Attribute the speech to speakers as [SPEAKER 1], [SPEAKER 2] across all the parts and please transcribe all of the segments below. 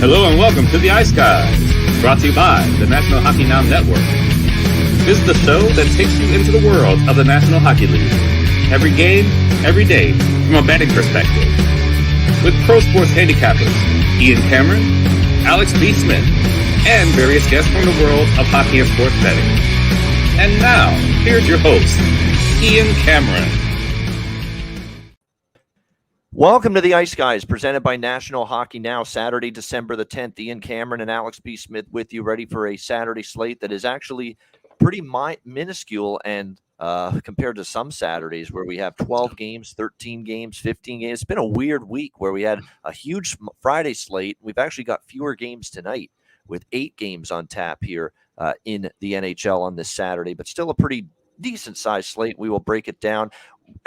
[SPEAKER 1] Hello and welcome to the Ice Guys, brought to you by the National Hockey Now Network. This is the show that takes you into the world of the National Hockey League. Every game, every day, from a betting perspective. With pro sports handicappers, Ian Cameron, Alex B. Smith, and various guests from the world of hockey and sports betting. And now, here's your host, Ian Cameron.
[SPEAKER 2] Welcome to the Ice Guys, presented by National Hockey Now, Saturday, December the 10th. Ian Cameron and Alex B. Smith with you, ready for a Saturday slate that is actually pretty minuscule and compared to some Saturdays where we have 12 games, 13 games, 15 games. It's been a weird week where we had a huge Friday slate. We've actually got fewer games tonight with 8 games on tap here in the NHL on this Saturday, but still a pretty decent-sized slate. We will break it down.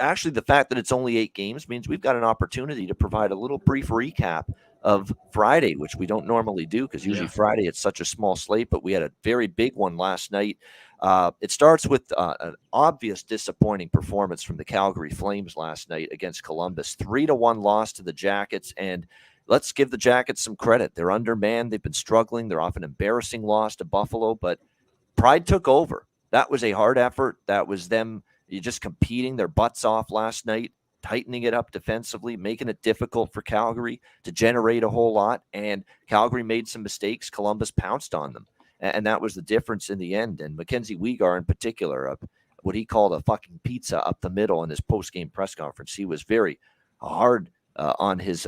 [SPEAKER 2] Actually, the fact that it's only 8 games means we've got an opportunity to provide a little brief recap of Friday, which we don't normally do because usually Friday it's such a small slate, but we had a very big one last night. It starts with an obvious disappointing performance from the Calgary Flames last night against Columbus. 3-1 loss to the Jackets, and let's give the Jackets some credit. They're undermanned. They've been struggling. They're off an embarrassing loss to Buffalo, but pride took over. That was a hard effort. That was them just competing their butts off last night, tightening it up defensively, making it difficult for Calgary to generate a whole lot. And Calgary made some mistakes. Columbus pounced on them. And that was the difference in the end. And Mackenzie Weegar in particular, what he called a fucking pizza up the middle in his post-game press conference. He was very hard on his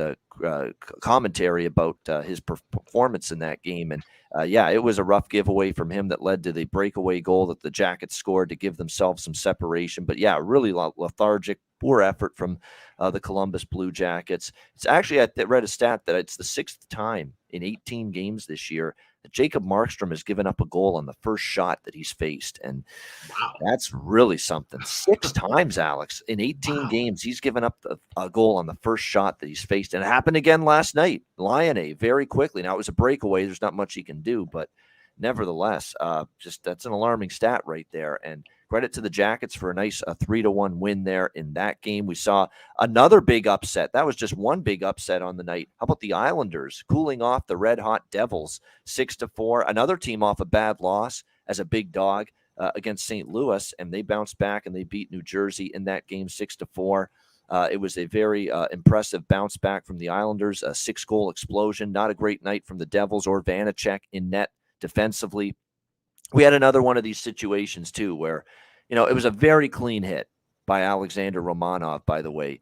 [SPEAKER 2] commentary about his performance in that game. And it was a rough giveaway from him that led to the breakaway goal that the Jackets scored to give themselves some separation. But really lethargic, poor effort from the Columbus Blue Jackets. It's actually, I read a stat that it's the 6th time in 18 games this year that Jacob Markstrom has given up a goal on the first shot that he's faced. And that's really something. 6 times, Alex, in 18 games, he's given up a goal on the first shot that he's faced. And it happened again last night. Lionel, very quickly. Now, it was a breakaway. There's not much he can do, but nevertheless, that's an alarming stat right there. And credit to the Jackets for a nice 3-1 win there in that game. We saw another big upset. That was just one big upset on the night. How about the Islanders cooling off the red-hot Devils 6-4? Another team off a bad loss as a big dog against St. Louis, and they bounced back and they beat New Jersey in that game 6-4. It was a very impressive bounce back from the Islanders, a 6-goal explosion. Not a great night from the Devils or Vanacek in net defensively. We had another one of these situations, too, where, it was a very clean hit by Alexander Romanov, by the way,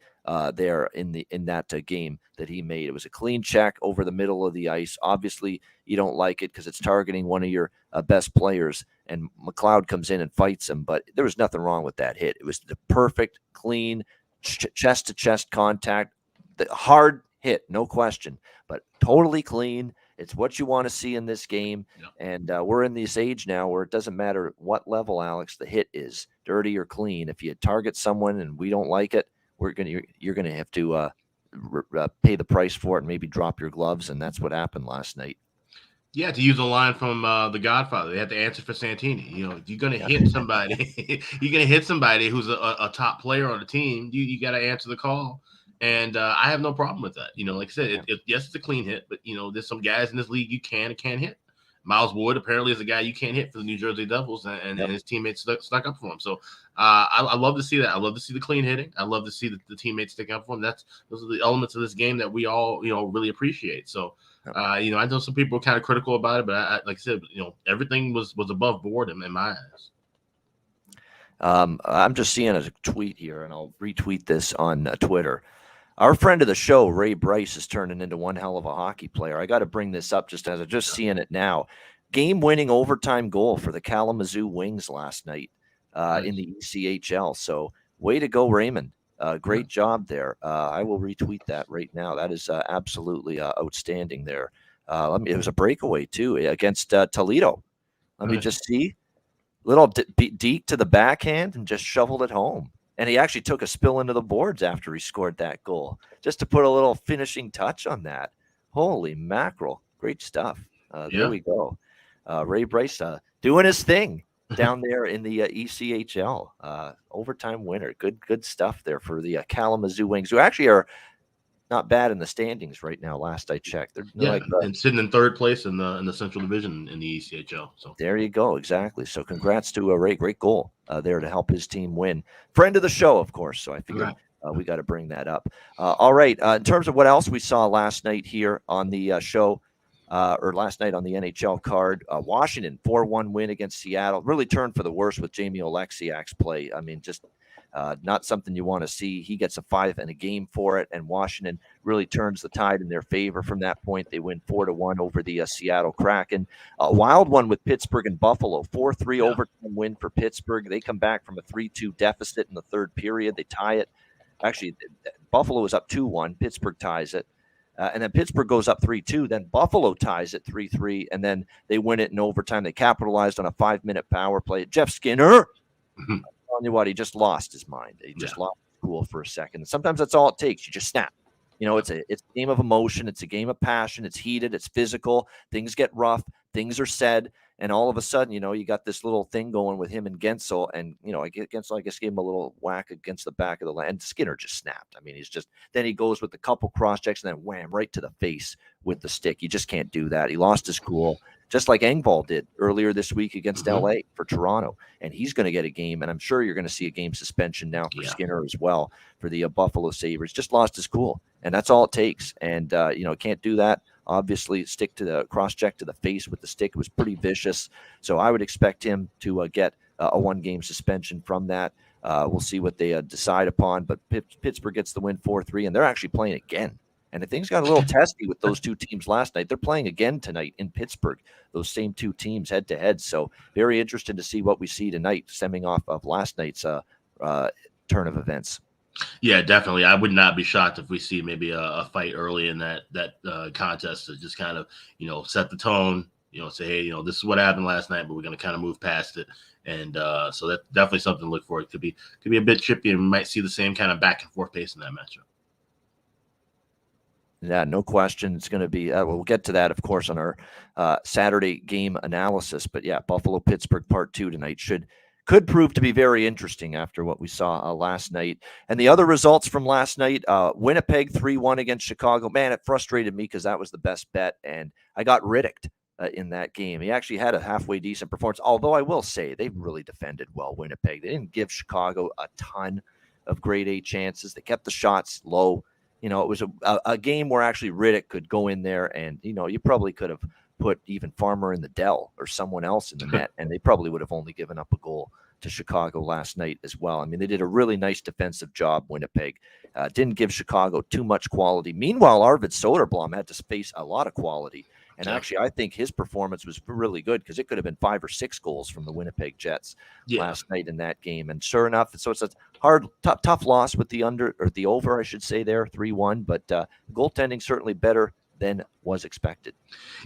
[SPEAKER 2] there in that game that he made. It was a clean check over the middle of the ice. Obviously, you don't like it because it's targeting one of your best players, and McLeod comes in and fights him, but there was nothing wrong with that hit. It was the perfect, clean, chest-to-chest contact, the hard hit, no question, but totally clean. It's what you want to see in this game, and we're in this age now where it doesn't matter what level, Alex, the hit is, dirty or clean. If you target someone and we don't like it, you're gonna have to pay the price for it and maybe drop your gloves, and that's what happened last night.
[SPEAKER 3] Yeah, to use a line from The Godfather, they have to answer for Santini. If you're gonna hit somebody, you're gonna hit somebody who's a top player on the team. You got to answer the call. And I have no problem with that. Like I said, yes, it's a clean hit, but, there's some guys in this league you can and can't hit. Miles Wood apparently is a guy you can't hit for the New Jersey Devils, and his teammates stuck up for him. So I love to see that. I love to see the clean hitting. I love to see the teammates sticking up for him. Those are the elements of this game that we all, really appreciate. So, I know some people are kind of critical about it, but like I said, everything was above board in my eyes.
[SPEAKER 2] I'm just seeing a tweet here, and I'll retweet this on Twitter. Our friend of the show, Ray Bryce, is turning into one hell of a hockey player. I got to bring this up just as I'm just seeing it now. Game-winning overtime goal for the Kalamazoo Wings last night in the ECHL. So way to go, Raymond. Great job there. I will retweet that right now. That is absolutely outstanding there. It was a breakaway, too, against Toledo. Let me just see. Little deke to the backhand and just shoveled it home. And he actually took a spill into the boards after he scored that goal, just to put a little finishing touch on that. Holy mackerel. Great stuff. There we go. Ray Bryce doing his thing down there in the ECHL. Overtime winner. Good stuff there for the Kalamazoo Wings, who actually are not bad in the standings right now. Last I checked, they're
[SPEAKER 3] and sitting in third place in the Central Division in the ECHL. So
[SPEAKER 2] there you go, exactly. So congrats to Ray, great goal there to help his team win. Friend of the show, of course. So I figured we got to bring that up. All right, in terms of what else we saw last night here on the show. Or last night on the NHL card, Washington 4-1 win against Seattle. Really turned for the worse with Jamie Oleksiak's play. I mean, just not something you want to see. He gets a 5 and a game for it, and Washington really turns the tide in their favor from that point. They win 4-1 over the Seattle Kraken. A wild one with Pittsburgh and Buffalo, 4-3 overtime win for Pittsburgh. They come back from a 3-2 deficit in the third period. They tie it. Actually, Buffalo is up 2-1. Pittsburgh ties it. And then Pittsburgh goes up 3-2. Then Buffalo ties it 3-3, and then they win it in overtime. They capitalized on a 5-minute power play. Jeff Skinner, I'm telling you what, he just lost his mind. He just lost his cool for a second. And sometimes that's all it takes. You just snap. It's a game of emotion. It's a game of passion. It's heated. It's physical. Things get rough. Things are said. And all of a sudden, you got this little thing going with him and Gensel. And, Gensel, I guess, gave him a little whack against the back of the line. And Skinner just snapped. I mean, then he goes with a couple cross checks and then wham, right to the face with the stick. You just can't do that. He lost his cool, just like Engvall did earlier this week against LA for Toronto. And he's going to get a game. And I'm sure you're going to see a game suspension now for Skinner as well for the Buffalo Sabres. Just lost his cool. And that's all it takes. And, can't do that. Obviously, stick to the cross-check to the face with the stick. It was pretty vicious. So I would expect him to get a one-game suspension from that. We'll see what they decide upon. But Pittsburgh gets the win 4-3, and they're actually playing again. And the things got a little testy with those two teams last night. They're playing again tonight in Pittsburgh, those same two teams head-to-head. So very interested to see what we see tonight, stemming off of last night's turn of events.
[SPEAKER 3] Yeah, definitely. I would not be shocked if we see maybe a fight early in that contest to just kind of, set the tone, say, hey, this is what happened last night, but we're going to kind of move past it. And so that's definitely something to look for. It could be a bit chippy, and we might see the same kind of back and forth pace in that matchup.
[SPEAKER 2] Yeah, no question. It's going to be, we'll get to that, of course, on our Saturday game analysis. But yeah, Buffalo-Pittsburgh Part 2 tonight could prove to be very interesting after what we saw last night. And the other results from last night, Winnipeg 3-1 against Chicago. Man, it frustrated me because that was the best bet, and I got Riddicked in that game. He actually had a halfway decent performance, although I will say they really defended well, Winnipeg. They didn't give Chicago a ton of grade A chances. They kept the shots low. It was a game where actually Riddick could go in there and, you probably could have put even Farmer in the Dell or someone else in the net, and they probably would have only given up a goal to Chicago last night as well. I mean, they did a really nice defensive job, Winnipeg. Didn't give Chicago too much quality. Meanwhile, Arvid Soderblom had to face a lot of quality. And actually, I think his performance was really good because it could have been 5 or 6 goals from the Winnipeg Jets last night in that game. And sure enough, so it's a hard, tough loss with the over, I should say there, 3-1. But goaltending certainly better than was expected.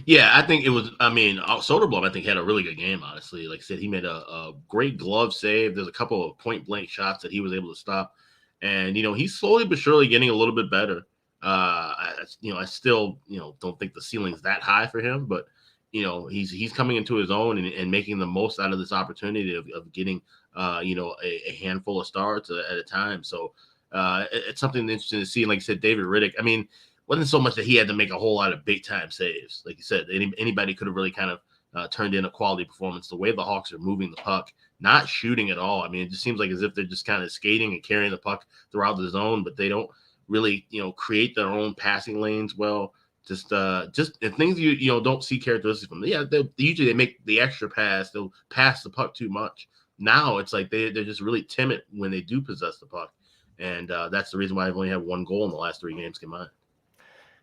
[SPEAKER 3] Yeah, I think it was. I mean, Soderblom, I think, had a really good game, honestly. Like I said, he made a great glove save. There's a couple of point-blank shots that he was able to stop. And, he's slowly but surely getting a little bit better. I still, don't think the ceiling's that high for him, but, he's coming into his own and making the most out of this opportunity of getting, a handful of starts at a time. So it's something interesting to see. And like I said, David Riddick, I mean, wasn't so much that he had to make a whole lot of big time saves. Like you said, anybody could have really kind of turned in a quality performance. The way the Hawks are moving the puck, not shooting at all. I mean, it just seems like as if they're just kind of skating and carrying the puck throughout the zone, but they don't really, create their own passing lanes well. Just things you don't see characteristics from them. Yeah, usually they make the extra pass. They'll pass the puck too much. Now it's like they're just really timid when they do possess the puck, and that's the reason why I've only had 1 goal in the last 3 games combined.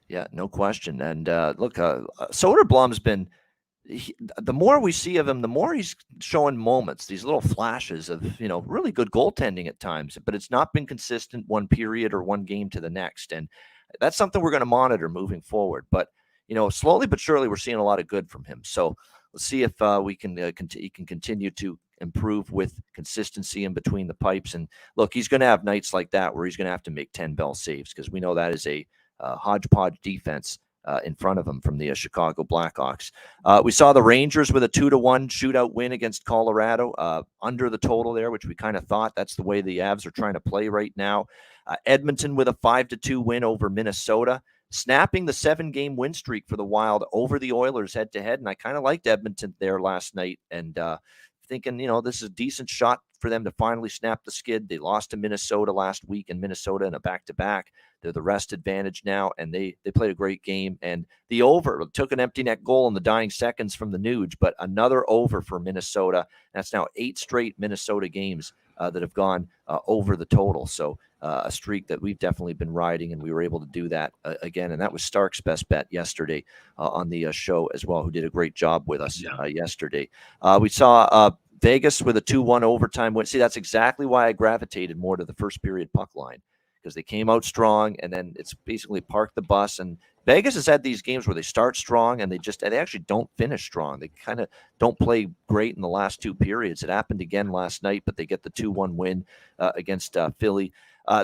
[SPEAKER 2] Yeah, no question. And look, Soderblom's been the more we see of him, the more he's showing moments, these little flashes of, really good goaltending at times, but it's not been consistent one period or one game to the next. And that's something we're going to monitor moving forward. But, slowly but surely we're seeing a lot of good from him. So let's see if he can continue to improve with consistency in between the pipes. And look, he's going to have nights like that where he's going to have to make 10 bell saves because we know that is a hodgepodge defense in front of them from the Chicago Blackhawks. We saw the Rangers with a 2-1 shootout win against Colorado, under the total there, which we kind of thought that's the way the Avs are trying to play right now. Edmonton with a 5-2 win over Minnesota, snapping the 7-game win streak for the Wild over the Oilers head-to-head. And I kind of liked Edmonton there last night, and thinking, this is a decent shot for them to finally snap the skid. They lost to Minnesota last week, in Minnesota in a back-to-back. They're the rest advantage now, and they played a great game. And the over took an empty net goal in the dying seconds from the Nuge, but another over for Minnesota. That's now 8 straight Minnesota games that have gone over the total. So a streak that we've definitely been riding, and we were able to do that again. And that was Stark's best bet yesterday on the show as well, who did a great job with us yesterday. We saw Vegas with a 2-1 overtime win. See, that's exactly why I gravitated more to the first period puck line, because they came out strong, and then it's basically park the bus. And Vegas has had these games where they start strong and they actually don't finish strong. They kind of don't play great in the last 2 periods. It happened again last night, but they get the 2-1 win against Philly.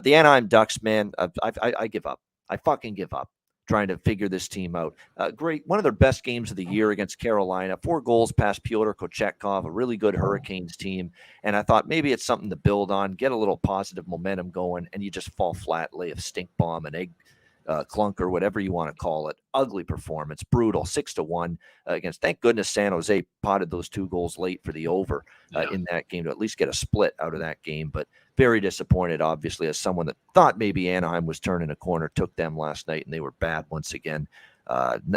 [SPEAKER 2] The Anaheim Ducks, man, I give up. I fucking give up trying to figure this team out. Great. One of their best games of the year against Carolina. 4 goals past Pyotr Kochetkov, a really good Hurricanes team. And I thought maybe it's something to build on, get a little positive momentum going, and you just fall flat, lay a stink bomb, an egg clunker, whatever you want to call it. Ugly performance, brutal, 6-1 against. Thank goodness San Jose potted those 2 goals late for the over in that game to at least get a split out of that game. But very disappointed, obviously, as someone that thought maybe Anaheim was turning a corner. Took them last night, and they were bad once again.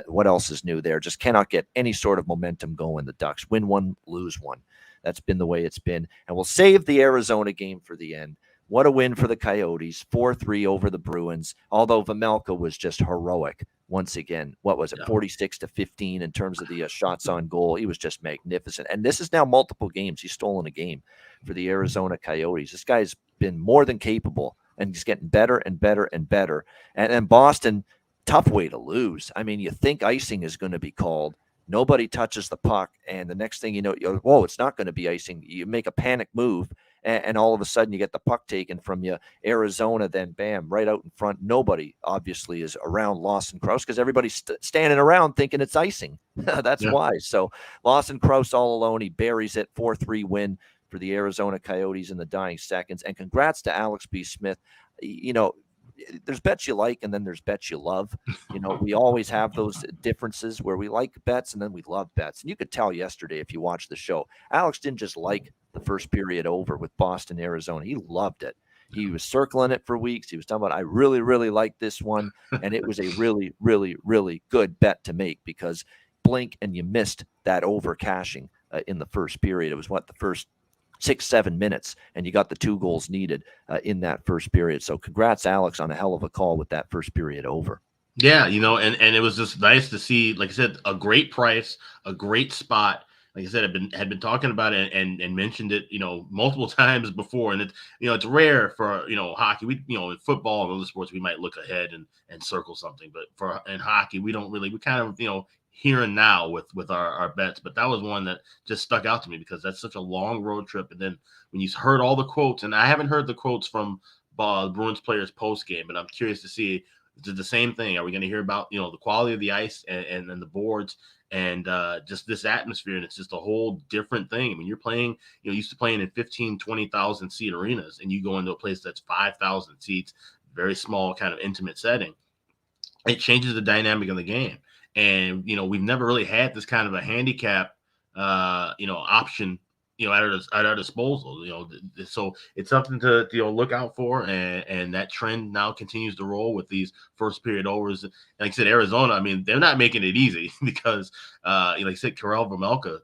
[SPEAKER 2] What else is new there? Just cannot get any sort of momentum going. The Ducks win 1, lose 1. That's been the way it's been. And we'll save the Arizona game for the end. What a win for the Coyotes, 4-3 over the Bruins, although Vejmelka was just heroic once again. What was it, 46-15 in terms of the shots on goal? He was just magnificent. And this is now multiple games. He's stolen a game for the Arizona Coyotes. This guy's been more than capable, and he's getting better and better and better. And then Boston, tough way to lose. I mean, you think icing is going to be called. Nobody touches the puck, and the next thing you know, whoa, it's not going to be icing. You make a panic move, and all of a sudden you get the puck taken from you. Arizona, then bam, right out in front. Nobody obviously is around Lawson Krause, because everybody's standing around thinking it's icing. That's why. So Lawson Krause all alone, he buries it. 4-3 win for the Arizona Coyotes in the dying seconds. And congrats to Alex B. Smith. There's bets you like, and then there's bets you love. We always have those differences where we like bets and then we love bets. And you could tell yesterday, if you watched the show, Alex didn't just like the first period over with Boston, Arizona. He loved it. He was circling it for weeks. He was talking about, I really, really like this one. And it was a really, really, really good bet to make, because blink and you missed that over cashing in the first period. It was the first 6-7 minutes, and you got the 2 goals needed in that first period. So congrats, Alex, on a hell of a call with that first period over.
[SPEAKER 3] Yeah, and it was just nice to see, like I said, a great price, a great spot. Like I said, had been talking about it and mentioned it, multiple times before. And it's rare for, hockey. We, in football and other sports, we might look ahead and circle something, but in hockey, we don't really. We kind of, here and now with our bets. But that was one that just stuck out to me, because that's such a long road trip. And then when you heard all the quotes, and I haven't heard the quotes from Bruins players post game, but I'm curious to see, is it the same thing? Are we going to hear about, the quality of the ice and the boards and just this atmosphere? And it's just a whole different thing. I mean, you're playing, used to playing in 15, 20,000 seat arenas, and you go into a place that's 5,000 seats, very small, kind of intimate setting. It changes the dynamic of the game. And, we've never really had this kind of a handicap, option, at our disposal, so it's something to, look out for. And that trend now continues to roll with these first period overs. And like I said, Arizona, I mean, they're not making it easy, because, like I said, Karel Vejmelka,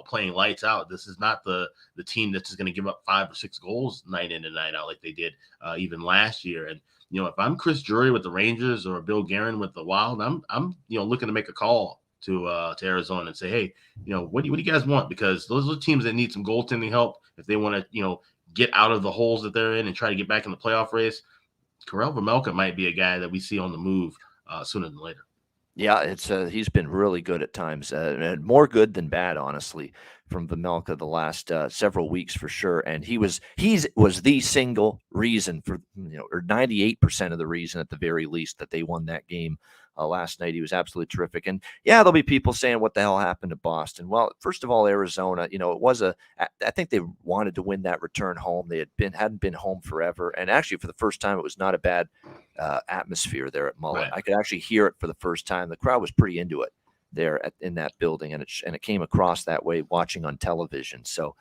[SPEAKER 3] playing lights out. This is not the team that's just going to give up 5 or 6 goals night in and night out like they did even last year. And, if I'm Chris Drury with the Rangers or Bill Guerin with the Wild, I'm looking to make a call to Arizona and say, hey, what do you guys want? Because those are teams that need some goaltending help if they want to, get out of the holes that they're in and try to get back in the playoff race. Karel Vejmelka might be a guy that we see on the move sooner than later. Yeah,
[SPEAKER 2] it's he's been really good at times, and more good than bad, honestly, from Vejmelka the last several weeks for sure. And he was the single reason for, or 98% of the reason at the very least, that they won that game last night. He was absolutely terrific. And yeah, there'll be people saying, what the hell happened to Boston? Well, first of all, Arizona, it was I think they wanted to win that return home. They hadn't been home forever. And actually, for the first time, it was not a bad atmosphere there at Mullet.
[SPEAKER 3] Right.
[SPEAKER 2] I could actually hear it for the first time. The crowd was pretty into it there in that building, and it came across that way watching on television. So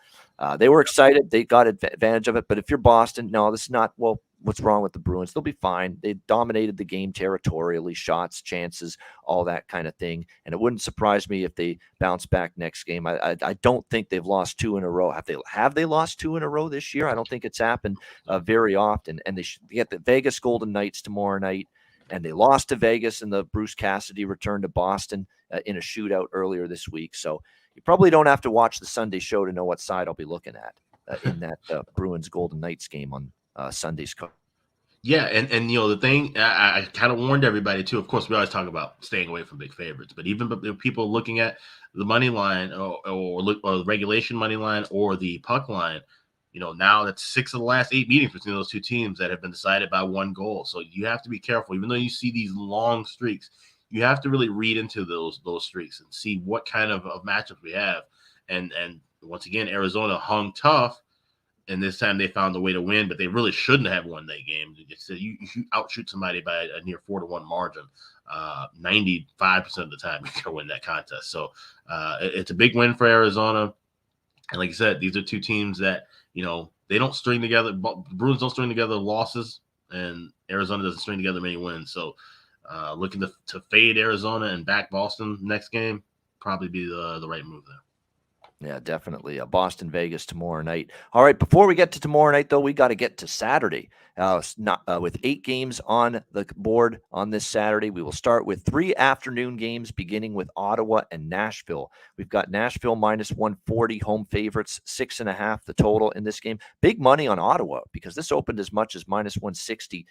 [SPEAKER 2] they were excited. They got advantage of it. But if you're Boston, no, this is not, well, what's wrong with the Bruins? They'll be fine. They dominated the game territorially, shots, chances, all that kind of thing. And it wouldn't surprise me if they bounce back next game. I don't think they've lost 2 in a row. Have they lost 2 in a row this year? I don't think it's happened very often. And they get the Vegas Golden Knights tomorrow night. And they lost to Vegas in the Bruce Cassidy return to Boston in a shootout earlier this week. So you probably don't have to watch the Sunday show to know what side I'll be looking at in that Bruins Golden Knights game on Sunday's card.
[SPEAKER 3] Yeah, and the thing I kind of warned everybody too. Of course, we always talk about staying away from big favorites, but even people looking at the money line or the regulation money line or the puck line, now that's 6 of the last 8 meetings between those two teams that have been decided by 1 goal. So you have to be careful. Even though you see these long streaks, you have to really read into those streaks and see what kind of matchups we have. And once again, Arizona hung tough, and this time they found a way to win, but they really shouldn't have won that game. You outshoot somebody by a near 4-1 margin. 95% of the time you're going to win that contest. So it's a big win for Arizona. And like I said, these are two teams that, they don't string together. The Bruins don't string together losses, and Arizona doesn't string together many wins. So looking to fade Arizona and back Boston next game, probably be the right move there.
[SPEAKER 2] Yeah, definitely. Boston, Vegas tomorrow night. All right, before we get to tomorrow night, though, we got to get to Saturday. With 8 games on the board on this Saturday, we will start with 3 afternoon games, beginning with Ottawa and Nashville. We've got Nashville minus 140, home favorites, 6.5 the total in this game. Big money on Ottawa because this opened as much as minus 160.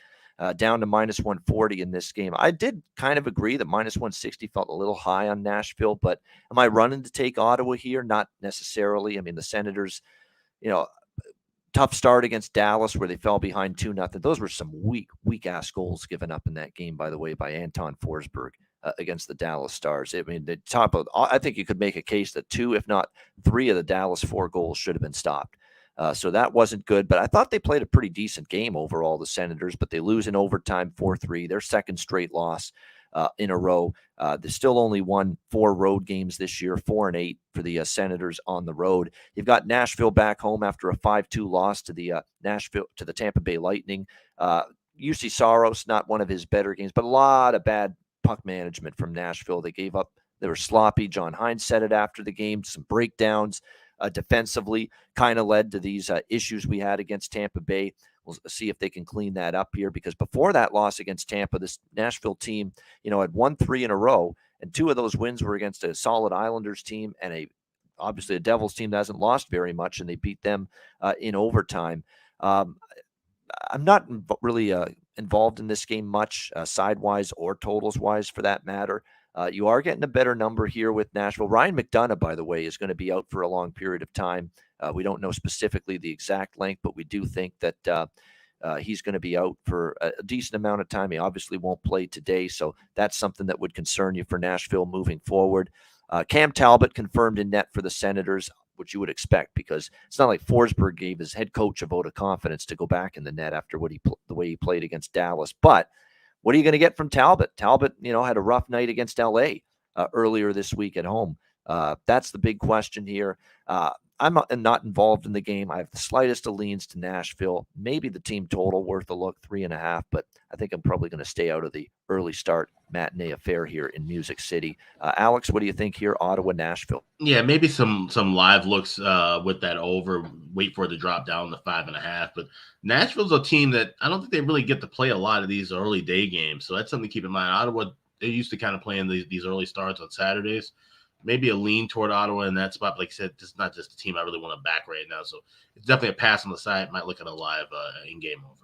[SPEAKER 2] Down to minus 140 in this game. I did kind of agree that minus 160 felt a little high on Nashville, but am I running to take Ottawa here? Not necessarily. I mean, the Senators, tough start against Dallas where they fell behind 2-0. Those were some weak-ass goals given up in that game, by the way, by Anton Forsberg against the Dallas Stars. I mean, I think you could make a case that 2, if not 3 of the Dallas 4 goals should have been stopped. So that wasn't good, but I thought they played a pretty decent game overall, the Senators, but they lose in overtime 4-3, their second straight loss in a row. They still only won 4 road games this year, 4-8 for the Senators on the road. You've got Nashville back home after a 5-2 loss to the Tampa Bay Lightning. UC Saros, not one of his better games, but a lot of bad puck management from Nashville. They gave up. They were sloppy. John Hines said it after the game, some breakdowns. Defensively kind of led to these issues we had against Tampa Bay. We'll see if they can clean that up here because before that loss against Tampa, this Nashville team, had won 3 in a row, and 2 of those wins were against a solid Islanders team and obviously a Devils team that hasn't lost very much, and they beat them in overtime. I'm not really involved in this game much, side-wise or totals-wise for that matter. You are getting a better number here with Nashville. Ryan McDonough, by the way, is going to be out for a long period of time. We don't know specifically the exact length, but we do think that he's going to be out for a decent amount of time. He obviously won't play today, so that's something that would concern you for Nashville moving forward. Cam Talbot confirmed in net for the Senators, which you would expect because it's not like Forsberg gave his head coach a vote of confidence to go back in the net after the way he played against Dallas. But what are you going to get from Talbot? Talbot, had a rough night against LA earlier this week at home. That's the big question here. I'm not involved in the game. I have the slightest of leans to Nashville. Maybe the team total worth a look, 3.5, but I think I'm probably going to stay out of the early start matinee affair here in Music City. Alex, what do you think here? Ottawa, Nashville.
[SPEAKER 3] Yeah, maybe some live looks with that over. Wait for it to drop down to 5.5. But Nashville's a team that I don't think they really get to play a lot of these early day games. So that's something to keep in mind. Ottawa, they used to kind of play in these early starts on Saturdays. Maybe a lean toward Ottawa in that spot. Like I said, this is not just a team I really want to back right now. So it's definitely a pass on the side. Might look at a live in-game over.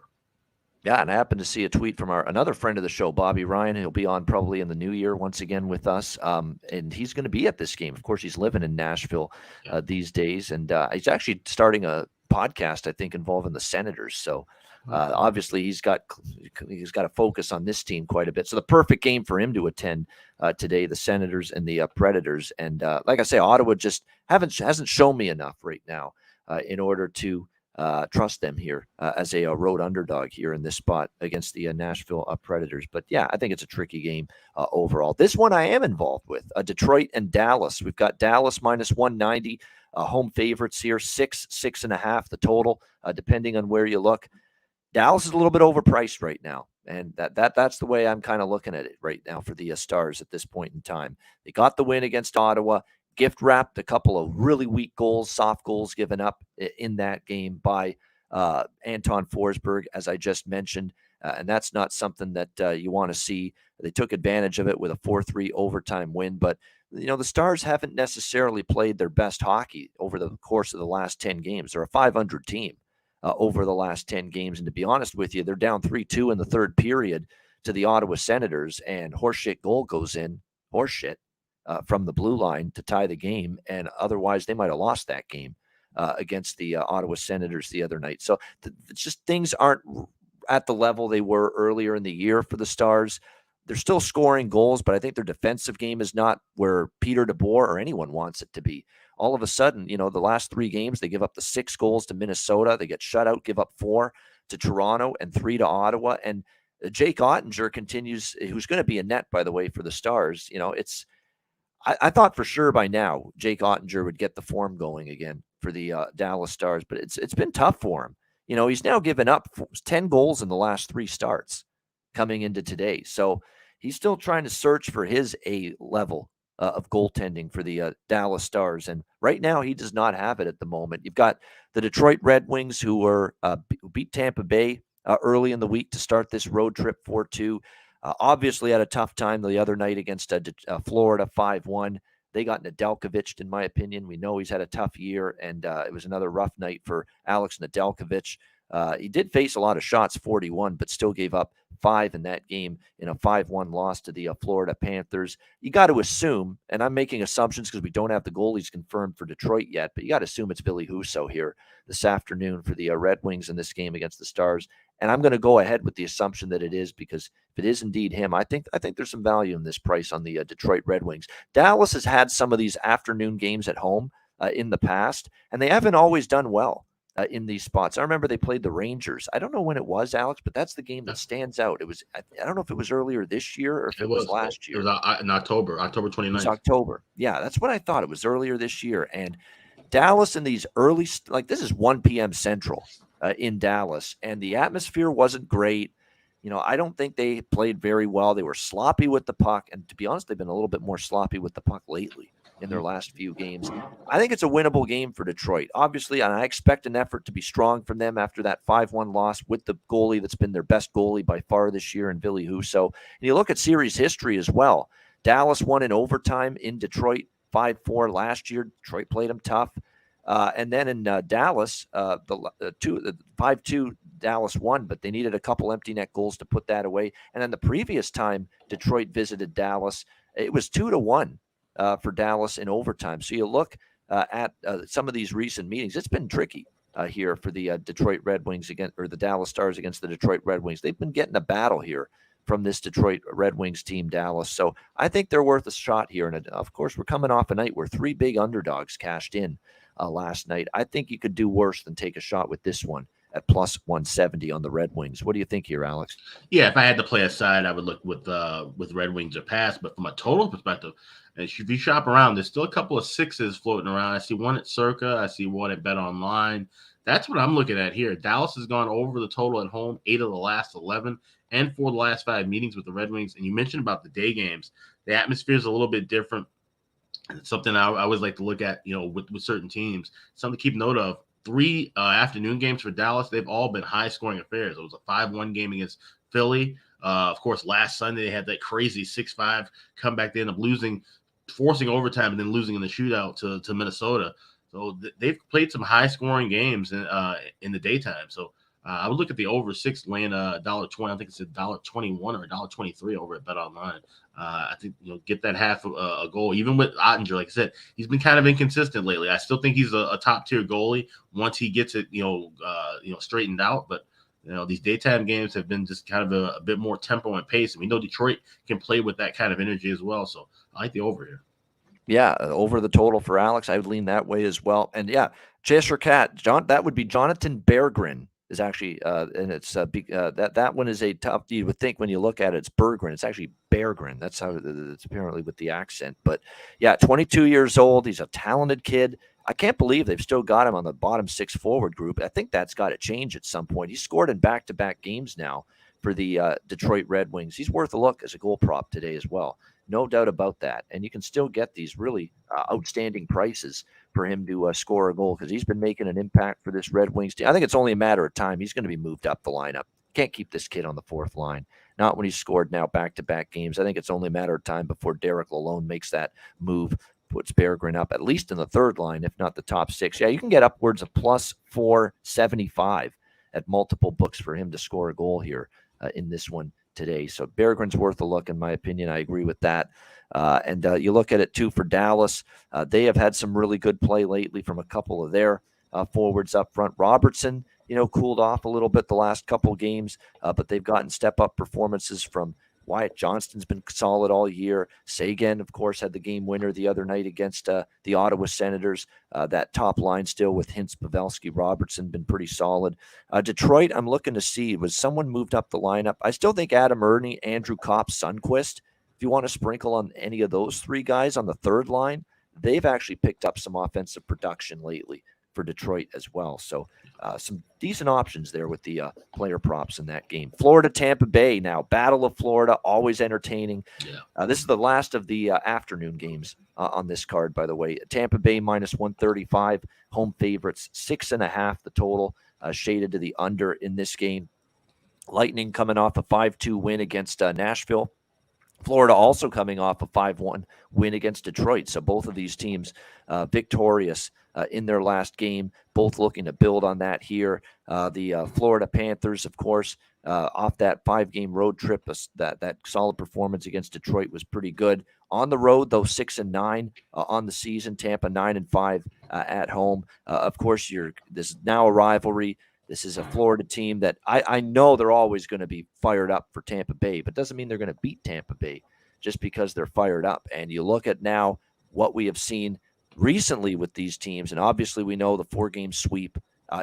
[SPEAKER 2] Yeah, and I happened to see a tweet from another friend of the show, Bobby Ryan. He'll be on probably in the new year once again with us, and he's going to be at this game. Of course, he's living in Nashville these days, and he's actually starting a podcast, I think, involving the Senators. So Obviously, he's got to focus on this team quite a bit. So the perfect game for him to attend today, the Senators and the Predators. And like I say, Ottawa just hasn't shown me enough right now in order to trust them here as a road underdog here in this spot against the Nashville Predators. But yeah, I think it's a tricky game overall. This one I am involved with, Detroit and Dallas. We've got Dallas minus 190, home favorites here, 6.5 the total, depending on where you look. Dallas is a little bit overpriced right now, and that's the way I'm kind of looking at it right now for the Stars at this point in time. They got the win against Ottawa, gift wrapped a couple of really weak goals, soft goals given up in that game by Anton Forsberg, as I just mentioned, and that's not something that you want to see. They took advantage of it with a 4-3 overtime win, but the Stars haven't necessarily played their best hockey over the course of the last 10 games. They're a 500 team. Over the last 10 games. And to be honest with you, they're down 3-2 in the third period to the Ottawa Senators, and horseshit goal goes in, from the blue line to tie the game. And otherwise, they might have lost that game against the Ottawa Senators the other night. So it's just things aren't at the level they were earlier in the year for the Stars. They're still scoring goals, but I think their defensive game is not where Peter DeBoer or anyone wants it to be. All of a sudden, the last 3 games, they give up the 6 goals to Minnesota. They get shut out, give up 4 to Toronto and 3 to Ottawa. And Jake Ottinger continues, who's going to be a net, by the way, for the Stars. I thought for sure by now Jake Ottinger would get the form going again for the Dallas Stars, but it's been tough for him. He's now given up 10 goals in the last 3 starts coming into today. So he's still trying to search for his A level of goaltending for the Dallas Stars. And right now he does not have it at the moment. You've got the Detroit Red Wings who beat Tampa Bay early in the week to start this road trip 4-2. Obviously had a tough time the other night against Florida 5-1. They got Nedeljkovic, in my opinion. We know he's had a tough year, and it was another rough night for Alex Nedeljkovic. He did face a lot of shots, 41, but still gave up 5 in that game in a 5-1 loss to the Florida Panthers. You got to assume, and I'm making assumptions because we don't have the goalies confirmed for Detroit yet, but you got to assume it's Ville Husso here this afternoon for the Red Wings in this game against the Stars. And I'm going to go ahead with the assumption that it is, because if it is indeed him, I think there's some value in this price on the Detroit Red Wings. Dallas has had some of these afternoon games at home in the past, and they haven't always done well in these spots. I remember they played the Rangers. I don't know when it was, Alex, but that's the game that stands out. It was, I don't know if it was earlier this year or if it was last year.
[SPEAKER 3] It was in October 29th. It
[SPEAKER 2] was October. Yeah, that's what I thought. It was earlier this year. And Dallas in these early, this is 1 p.m. Central in Dallas, and the atmosphere wasn't great. I don't think they played very well. They were sloppy with the puck, and to be honest, they've been a little bit more sloppy with the puck lately in their last few games. I think it's a winnable game for Detroit, obviously, and I expect an effort to be strong from them after that 5-1 loss with the goalie that's been their best goalie by far this year in Ville Husso. And you look at series history as well. Dallas won in overtime in Detroit 5-4 last year. Detroit played them tough. And then in Dallas, the 5-2 Dallas won, but they needed a couple empty net goals to put that away. And then the previous time Detroit visited Dallas, it was 2-1 for Dallas in overtime. So you look at some of these recent meetings, it's been tricky here for the Detroit Red Wings or the Dallas Stars against the Detroit Red Wings. They've been getting a battle here from this Detroit Red Wings team, Dallas. So I think they're worth a shot here. And of course, we're coming off a night where 3 big underdogs cashed in last night. I think you could do worse than take a shot with this one at plus 170 on the Red Wings. What do you think here, Alex?
[SPEAKER 3] Yeah, if I had to play a side, I would look with Red Wings or pass. But from a total perspective, if you shop around, there's still a couple of 6s floating around. I see one at Circa. I see one at Bet Online. That's what I'm looking at here. Dallas has gone over the total at home 8 of the last 11 and 4 of the last 5 meetings with the Red Wings. And you mentioned about the day games. The atmosphere is a little bit different. It's something I always like to look at, with certain teams. Something to keep note of. 3 afternoon games for Dallas, they've all been high-scoring affairs. It was a 5-1 game against Philly. Of course, last Sunday they had that crazy 6-5 comeback. They ended up forcing overtime and then losing in the shootout to Minnesota. So they've played some high-scoring games in the daytime. So I would look at the over 6 laying $1.20. I think it's $1.21 or $1.23 over at Bet Online. I think get that half a goal. Even with Ottinger, like I said, he's been kind of inconsistent lately. I still think he's a top tier goalie once he gets it straightened out. But These daytime games have been just kind of a bit more tempo and pace. And we know Detroit can play with that kind of energy as well. So I like the over here.
[SPEAKER 2] Yeah, over the total for Alex. I would lean that way as well. And yeah, Cheshire Cat, that would be Jonathan Berggren is actually, and it's that one is a tough. You would think when you look at it, it's Berggren. It's actually Berggren. That's how it's apparently with the accent. But yeah, 22 years old. He's a talented kid. I can't believe they've still got him on the bottom six forward group. I think that's got to change at some point. He's scored in back-to-back games now for the Detroit Red Wings. He's worth a look as a goal prop today as well. No doubt about that. And you can still get these really outstanding prices for him to score a goal because he's been making an impact for this Red Wings team. I think it's only a matter of time. He's going to be moved up the lineup. Can't keep this kid on the fourth line. Not when he's scored now back-to-back games. I think it's only a matter of time before Derek Lalonde makes that move, puts Berggren up at least in the third line, if not the top six. Yeah, you can get upwards of plus 475 at multiple books for him to score a goal here in this one today. So Berggren's worth a look, in my opinion. I agree with that. And you look at it, too, for Dallas. They have had some really good play lately from a couple of their forwards up front. Robertson, cooled off a little bit the last couple of games, but they've gotten step-up performances from Wyatt Johnston's been solid all year. Seguin, of course, had the game winner the other night against the Ottawa Senators. That top line still with Hintz, Pavelski, Robertson been pretty solid. Detroit, I'm looking to see, was someone moved up the lineup? I still think Adam Ernie, Andrew Kopp, Sundqvist, if you want to sprinkle on any of those three guys on the third line, they've actually picked up some offensive production lately for Detroit as well. So some decent options there with the player props in that game. Florida, Tampa Bay now. Battle of Florida, always entertaining. Yeah. This is the last of the afternoon games on this card, by the way. Tampa Bay minus 135, home favorites, 6.5 the total, shaded to the under in this game. Lightning coming off a 5-2 win against Nashville. Florida also coming off a 5-1 win against Detroit. So both of these teams victorious in their last game, both looking to build on that here. The Florida Panthers, of course, off that 5-game road trip, that solid performance against Detroit was pretty good. On the road, though, 6-9 on the season. Tampa 9-5 at home. Of course, this is now a rivalry. This is a Florida team that I know they're always going to be fired up for Tampa Bay, but doesn't mean they're going to beat Tampa Bay just because they're fired up. And you look at now what we have seen recently with these teams, and obviously we know the 4-game sweep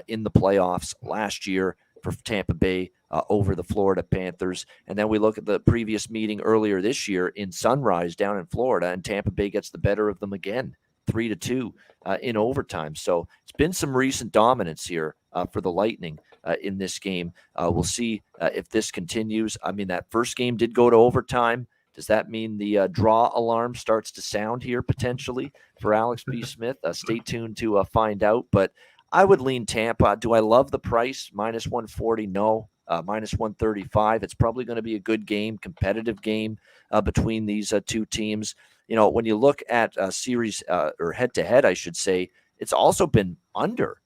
[SPEAKER 2] in the playoffs last year for Tampa Bay over the Florida Panthers. And then we look at the previous meeting earlier this year in Sunrise down in Florida, and Tampa Bay gets the better of them again, 3-2 in overtime. So it's been some recent dominance here for the Lightning in this game. We'll see if this continues. I mean, that first game did go to overtime. Does that mean the draw alarm starts to sound here potentially for Alex B. Smith? Stay tuned to find out. But I would lean Tampa. Do I love the price? Minus 140? No. Minus 135. It's probably going to be a good game, competitive game between these two teams. When you look at series or head-to-head, I should say, it's also been under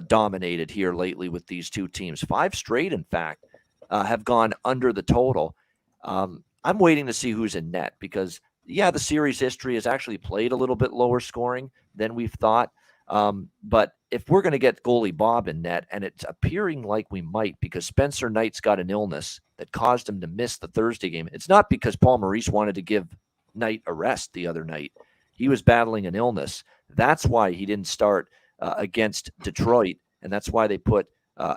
[SPEAKER 2] dominated here lately with these two teams. 5 straight, in fact, have gone under the total. I'm waiting to see who's in net because, the series history has actually played a little bit lower scoring than we've thought. But if we're going to get goalie Bob in net, and it's appearing like we might because Spencer Knight's got an illness that caused him to miss the Thursday game. It's not because Paul Maurice wanted to give Knight a rest the other night. He was battling an illness. That's why he didn't start against Detroit, and that's why they put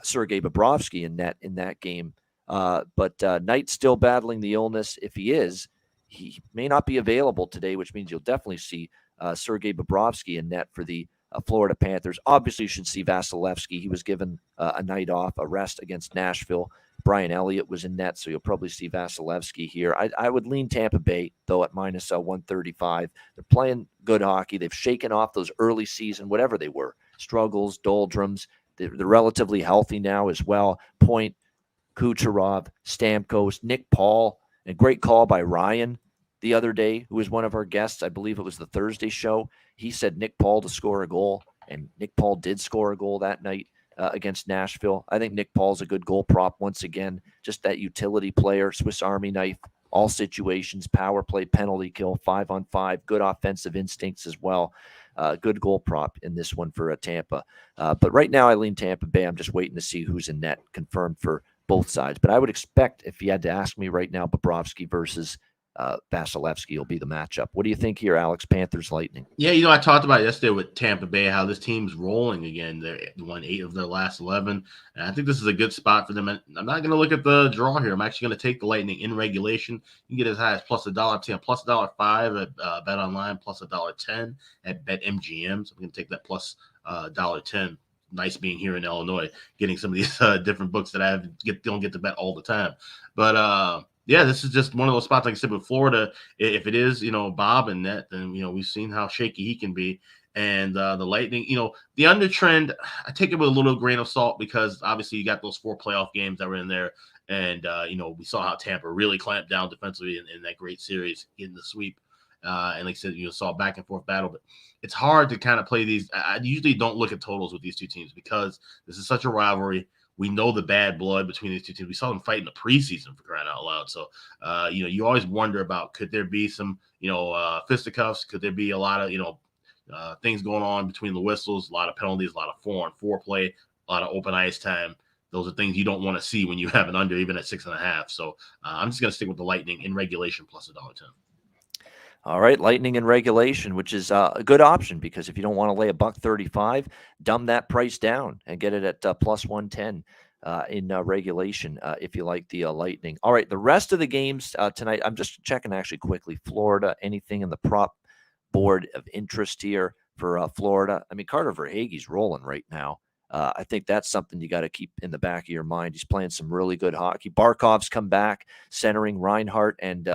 [SPEAKER 2] Sergei Bobrovsky in net in that game. But Knight's still battling the illness. If he is, he may not be available today, which means you'll definitely see Sergei Bobrovsky in net for the Florida Panthers. Obviously, you should see Vasilevsky. He was given a night off, a rest against Nashville. Brian Elliott was in net, so you'll probably see Vasilevsky here. I would lean Tampa Bay, though, at minus 135. They're playing good hockey. They've shaken off those early season, whatever they were, struggles, doldrums. They're relatively healthy now as well. Point, Kucherov, Stamkos, Nick Paul, a great call by Ryan the other day, who was one of our guests. I believe it was the Thursday show. He said Nick Paul to score a goal, and Nick Paul did score a goal that night against Nashville. I think Nick Paul's a good goal prop once again, just that utility player, Swiss Army knife all situations, power play, penalty kill, 5-on-5, good offensive instincts as well. Good goal prop in this one for Tampa. But right now I lean Tampa Bay. I'm just waiting to see who's in net, confirmed for both sides. But I would expect, if you had to ask me right now, Bobrovsky versus Vasilevsky will be the matchup. What do you think here, Alex? Panthers Lightning.
[SPEAKER 3] Yeah, I talked about yesterday with Tampa Bay how this team's rolling again. They won 8 of their last 11, and I think this is a good spot for them. And I'm not going to look at the draw here. I'm actually going to take the Lightning in regulation. You can get as high as plus $1.10, plus $1.05 at Bet Online, plus $1.10 at BetMGM. So I'm going to take that plus $1.10. Nice being here in Illinois, getting some of these different books that don't get to bet all the time. But yeah, this is just one of those spots, like I said, with Florida. If it is, Bob and net, then, we've seen how shaky he can be. And the Lightning, the under trend, I take it with a little grain of salt because obviously you got those 4 playoff games that were in there. And, we saw how Tampa really clamped down defensively in that great series, getting the sweep. And like I said, saw a back and forth battle, but it's hard to kind of play these. I usually don't look at totals with these two teams because this is such a rivalry. We know the bad blood between these two teams. We saw them fight in the preseason, for crying out loud. So, you always wonder about, could there be some, fisticuffs? Could there be a lot of, things going on between the whistles, a lot of penalties, a lot of 4-on-4 play, a lot of open ice time. Those are things you don't want to see when you have an under, even at 6.5. So I'm just going to stick with the Lightning in regulation plus $1.10.
[SPEAKER 2] All right, Lightning in regulation, which is a good option because if you don't want to lay $1.35, dumb that price down and get it at plus 110 in regulation if you like the Lightning. All right, the rest of the games tonight, I'm just checking actually quickly. Florida, anything in the prop board of interest here for Florida? I mean, Carter Verhaeghe's rolling right now. I think that's something you got to keep in the back of your mind. He's playing some really good hockey. Barkov's come back, centering Reinhart, and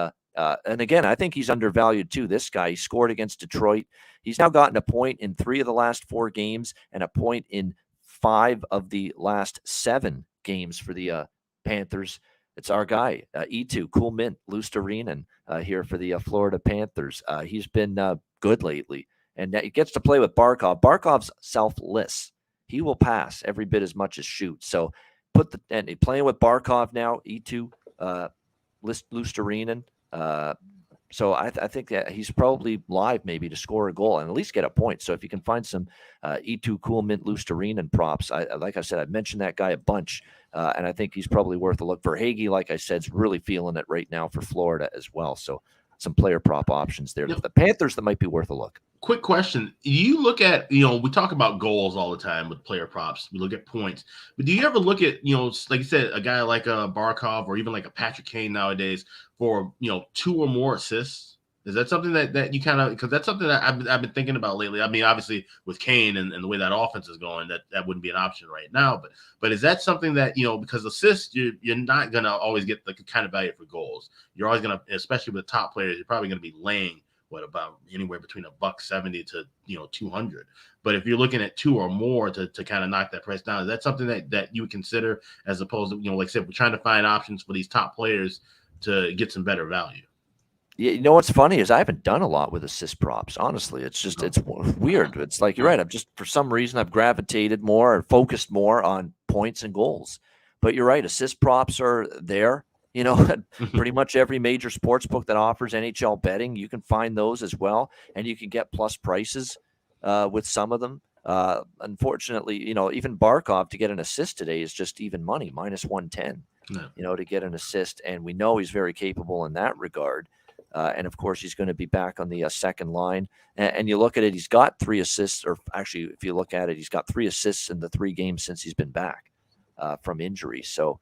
[SPEAKER 2] again, I think he's undervalued too. This guy, he scored against Detroit. He's now gotten a point in 3 of the last 4 games and a point in 5 of the last 7 games for the Panthers. It's our guy, E2, Cool Mint, Luostarinen here for the Florida Panthers. He's been good lately, and he gets to play with Barkov. Barkov's selfless. He will pass every bit as much as shoot. So and playing with Barkov now, E2, Luostarinen. So I think that he's probably live maybe to score a goal and at least get a point. So if you can find some E2 Cool Mint Luostarinen props, like I said, I've mentioned that guy a bunch, and I think he's probably worth a look. Verhaeghe, like I said, is really feeling it right now for Florida as well. So some player prop options there. The Panthers, that might be worth a look.
[SPEAKER 3] Quick question. You look at, we talk about goals all the time with player props. We look at points. But do you ever look at, like you said, a guy like a Barkov or even like a Patrick Kane nowadays for, 2 or more assists? Is that something that you kind of – because that's something that I've been thinking about lately. I mean, obviously with Kane and the way that offense is going, that wouldn't be an option right now. But is that something that, because assists, you're not going to always get the kind of value for goals. You're always going to – especially with the top players, you're probably going to be laying – about anywhere between $170 to $200. But if you're looking at 2 or more to kind of knock that price down, is that something that you would consider as opposed to, like I said, we're trying to find options for these top players to get some better value?
[SPEAKER 2] Yeah, what's funny is I haven't done a lot with assist props. Honestly, it's just it's weird. It's like you're right. I'm just for some reason I've gravitated more and focused more on points and goals. But you're right, assist props are there. Pretty much every major sports book that offers NHL betting, you can find those as well, and you can get plus prices with some of them. Unfortunately, even Barkov to get an assist today is just even money, minus 110. To get an assist, and we know he's very capable in that regard. And of course, he's going to be back on the second line. And you look at it, he's got 3 assists, or actually, if you look at it, he's got 3 assists in the 3 games since he's been back from injury. So,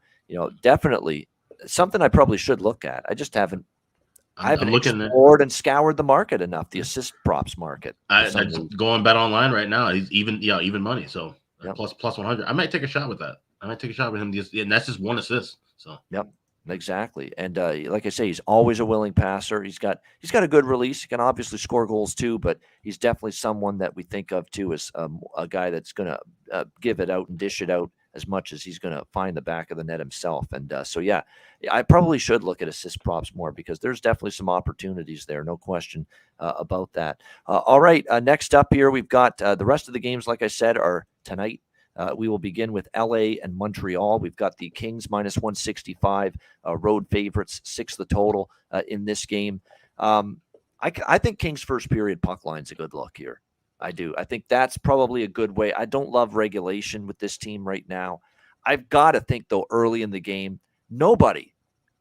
[SPEAKER 2] definitely something I probably should look at. I just haven't. I haven't explored and scoured the market enough, the assist props market. I
[SPEAKER 3] go on Bet Online right now. He's even money. So plus 100. I might take a shot with that. I might take a shot with him, and that's just 1 assist. So
[SPEAKER 2] exactly. And like I say, he's always a willing passer. He's got a good release. He can obviously score goals too, but he's definitely someone that we think of too as a guy that's going to give it out and dish it out as much as he's going to find the back of the net himself. And so, yeah, I probably should look at assist props more because there's definitely some opportunities there. No question about that. All right. Next up here, we've got the rest of the games, like I said, are tonight. We will begin with LA and Montreal. We've got the Kings minus 165, road favorites, 6 the total in this game. I think Kings first period puck line's a good look here. I do. I think that's probably a good way. I don't love regulation with this team right now. I've got to think, though, early in the game, nobody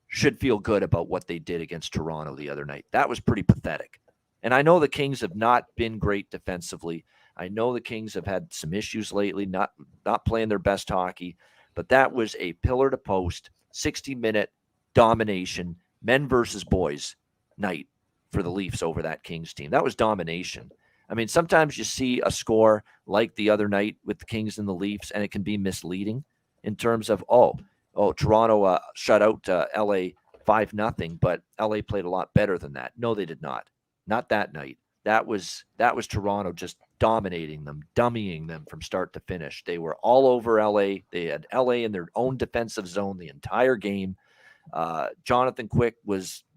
[SPEAKER 2] should feel good about what they did against Toronto the other night. That was pretty pathetic. And I know the Kings have not been great defensively. I know the Kings have had some issues lately, not playing their best hockey, but that was a pillar to post, 60-minute domination, men versus boys night for the Leafs over that Kings team. That was domination. I mean, sometimes you see a score like the other night with the Kings and the Leafs, and it can be misleading in terms of, Toronto shut out LA 5-0, but LA played a lot better than that. No, they did not. Not that night. That was Toronto just dominating them, dummying them from start to finish. They were all over LA. They had LA in their own defensive zone the entire game. Jonathan Quick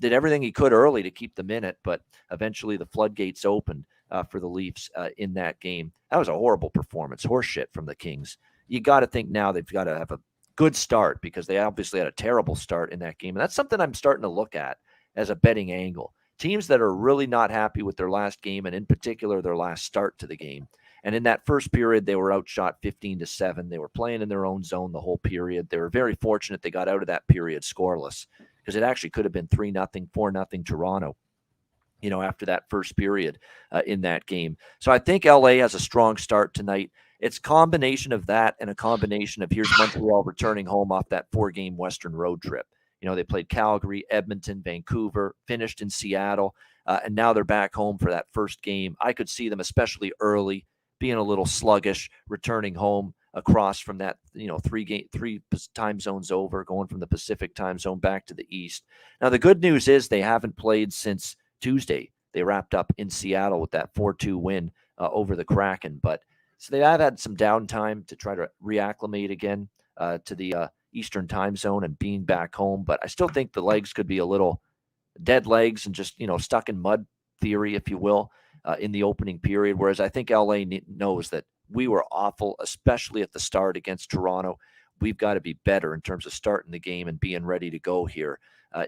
[SPEAKER 2] did everything he could early to keep them in it, but eventually the floodgates opened for the Leafs in that game. That was a horrible performance, horseshit from the Kings. You got to think now they've got to have a good start because they obviously had a terrible start in that game. And that's something I'm starting to look at as a betting angle. Teams that are really not happy with their last game, and in particular their last start to the game. And in that first period, they were outshot 15-7. They were playing in their own zone the whole period. They were very fortunate they got out of that period scoreless because it actually could have been 3-0, 4-0 Toronto, after that first period in that game. So I think LA has a strong start tonight. It's a combination of that and a combination of here's Montreal returning home off that 4-game Western road trip. They played Calgary, Edmonton, Vancouver, finished in Seattle, and now they're back home for that first game. I could see them, especially early, being a little sluggish, returning home across from that, 3 time zones over, going from the Pacific time zone back to the East. Now, the good news is they haven't played since Tuesday. They wrapped up in Seattle with that 4-2 win over the Kraken. So they have had some downtime to try to reacclimate again to the Eastern time zone and being back home. But I still think the legs could be a little dead legs and just, stuck in mud theory, if you will, in the opening period. Whereas I think LA knows that we were awful, especially at the start against Toronto. We've got to be better in terms of starting the game and being ready to go here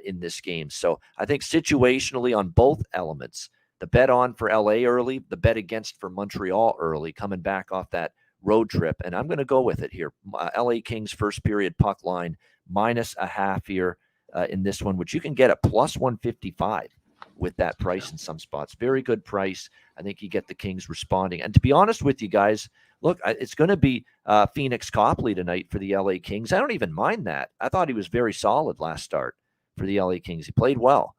[SPEAKER 2] in this game. So I think situationally on both elements, the bet on for LA early, the bet against for Montreal early, coming back off that road trip. And I'm going to go with it here. LA Kings first period puck line -0.5 here in this one, which you can get at +155 with that price in some spots. Very good price. I think you get the Kings responding. And to be honest with you guys, look, it's going to be Phoenix Copley tonight for the LA Kings. I don't even mind that. I thought he was very solid last start for the LA Kings. He played well,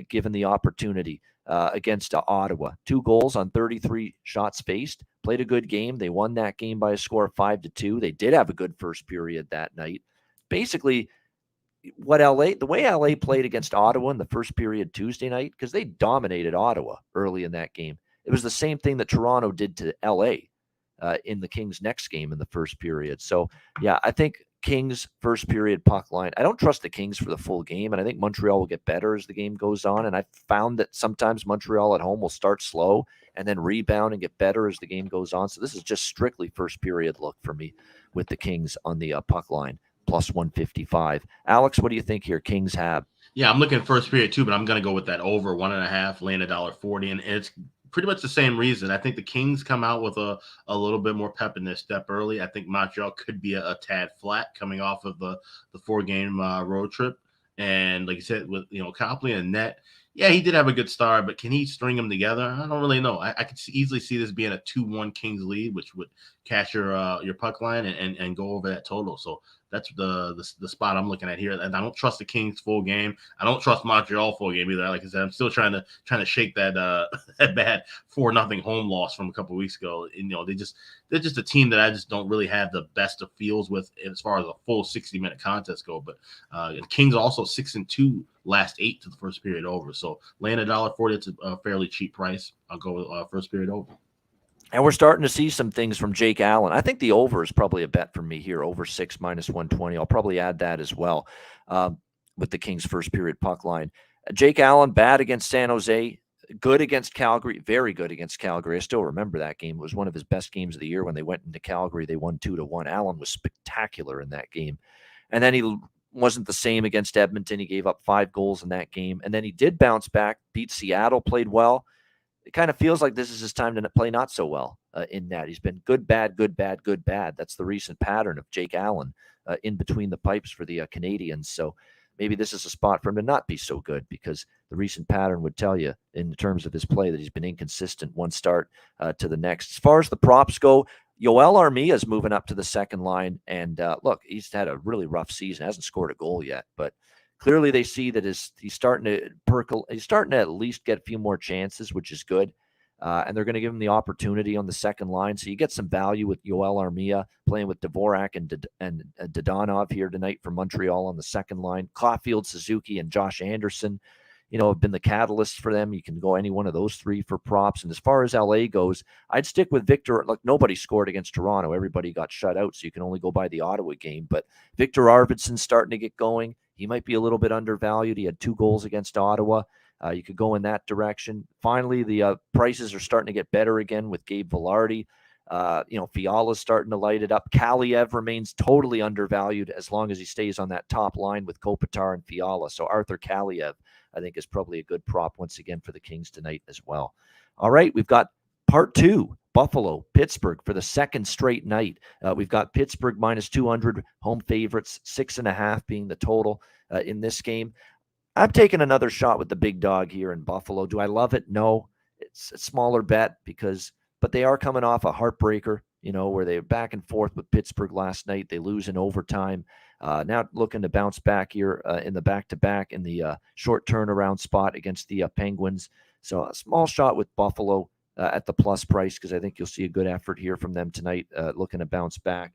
[SPEAKER 2] given the opportunity against Ottawa. 2 goals on 33 shots faced. Played a good game. They won that game by a score of 5-2. They did have a good first period that night. Basically, the way LA played against Ottawa in the first period Tuesday night, because they dominated Ottawa early in that game. It was the same thing that Toronto did to LA in the Kings' next game in the first period. So, yeah, I think Kings first period puck line. I don't trust the Kings for the full game, and I think Montreal will get better as the game goes on. And I found that sometimes Montreal at home will start slow and then rebound and get better as the game goes on. So this is just strictly first period look for me with the Kings on the puck line, +155. Alex, what do you think here? Kings have.
[SPEAKER 3] Yeah, I'm looking first period too, but I'm going to go with that over 1.5, laying $1.40, and it's pretty much the same reason. I think the Kings come out with a little bit more pep in their step early. I think Montreal could be a tad flat coming off of the 4-game road trip. And like you said, with Copley and net, yeah, he did have a good start, but can he string them together? I don't really know. I could easily see this being a 2-1 Kings lead, which would catch your puck line and go over that total. So that's the spot I'm looking at here. And I don't trust the Kings full game. I don't trust Montreal full game either. Like I said, I'm still trying to shake that that bad 4-0 home loss from a couple of weeks ago. And, they're just a team that I just don't really have the best of feels with as far as a full 60-minute contest go. But the Kings are also 6-2 last 8 to the first period over. So laying $1.40, it's a fairly cheap price. I'll go with first period over.
[SPEAKER 2] And we're starting to see some things from Jake Allen. I think the over is probably a bet for me here, over 6 -120. I'll probably add that as well with the Kings first period puck line. Jake Allen, bad against San Jose. Good against Calgary, very good against Calgary. I still remember that game. It was one of his best games of the year when they went into Calgary. They won 2-1. Allen was spectacular in that game. And then he wasn't the same against Edmonton. He gave up 5 goals in that game. And then he did bounce back, beat Seattle, played well. It kind of feels like this is his time to play not so well in that. He's been good, bad, good, bad, good, bad. That's the recent pattern of Jake Allen in between the pipes for the Canadians. So maybe this is a spot for him to not be so good, because the recent pattern would tell you in terms of his play that he's been inconsistent one start to the next. As far as the props go, Yoel Armia is moving up to the second line. And look, he's had a really rough season. Hasn't scored a goal yet, but clearly they see that he's starting to percolate. He's starting to at least get a few more chances, which is good. And they're going to give him the opportunity on the second line. So you get some value with Yoel Armia playing with Dvorak and Dodonov here tonight for Montreal on the second line. Caulfield, Suzuki, and Josh Anderson, have been the catalysts for them. You can go any one of those 3 for props. And as far as LA goes, I'd stick with Victor. Look, nobody scored against Toronto. Everybody got shut out, so you can only go by the Ottawa game. But Victor Arvidsson's starting to get going. He might be a little bit undervalued. He had 2 goals against Ottawa. You could go in that direction. Finally, the prices are starting to get better again with Gabe Vilardi. Fiala's starting to light it up. Kaliev remains totally undervalued as long as he stays on that top line with Kopitar and Fiala. So Arthur Kaliev, I think, is probably a good prop once again for the Kings tonight as well. All right, we've got part 2, Buffalo, Pittsburgh for the second straight night. We've got Pittsburgh minus 200, home favorites, 6.5 being the total in this game. I'm taking another shot with the big dog here in Buffalo. Do I love it? No. It's a smaller bet but they are coming off a heartbreaker, where they were back and forth with Pittsburgh last night. They lose in overtime. Now looking to bounce back here in the back-to-back in the short turnaround spot against the Penguins. So a small shot with Buffalo at the plus price, because I think you'll see a good effort here from them tonight, looking to bounce back.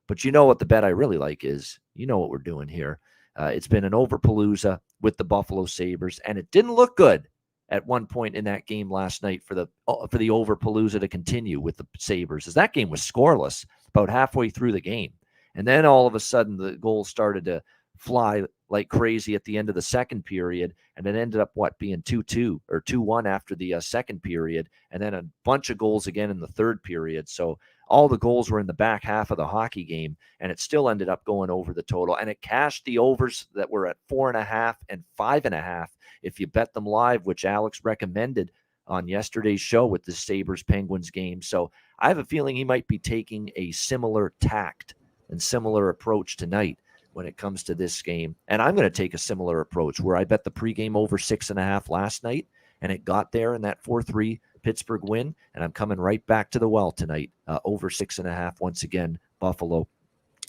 [SPEAKER 2] But what the bet I really like is, what we're doing here. It's been an overpalooza with the Buffalo Sabres, and it didn't look good at one point in that game last night for the overpalooza to continue with the Sabres, as that game was scoreless about halfway through the game. And then all of a sudden the goals started to fly like crazy at the end of the second period, and it ended up being 2-2 or 2-1 after the second period, and then a bunch of goals again in the third period. So all the goals were in the back half of the hockey game, and it still ended up going over the total. And it cashed the overs that were at 4.5 and 5.5 if you bet them live, which Alex recommended on yesterday's show with the Sabres-Penguins game. So I have a feeling he might be taking a similar tact and similar approach tonight when it comes to this game. And I'm going to take a similar approach where I bet the pregame over 6.5 last night, and it got there in that 4-3 Pittsburgh win. And I'm coming right back to the well tonight, over 6.5 once again, Buffalo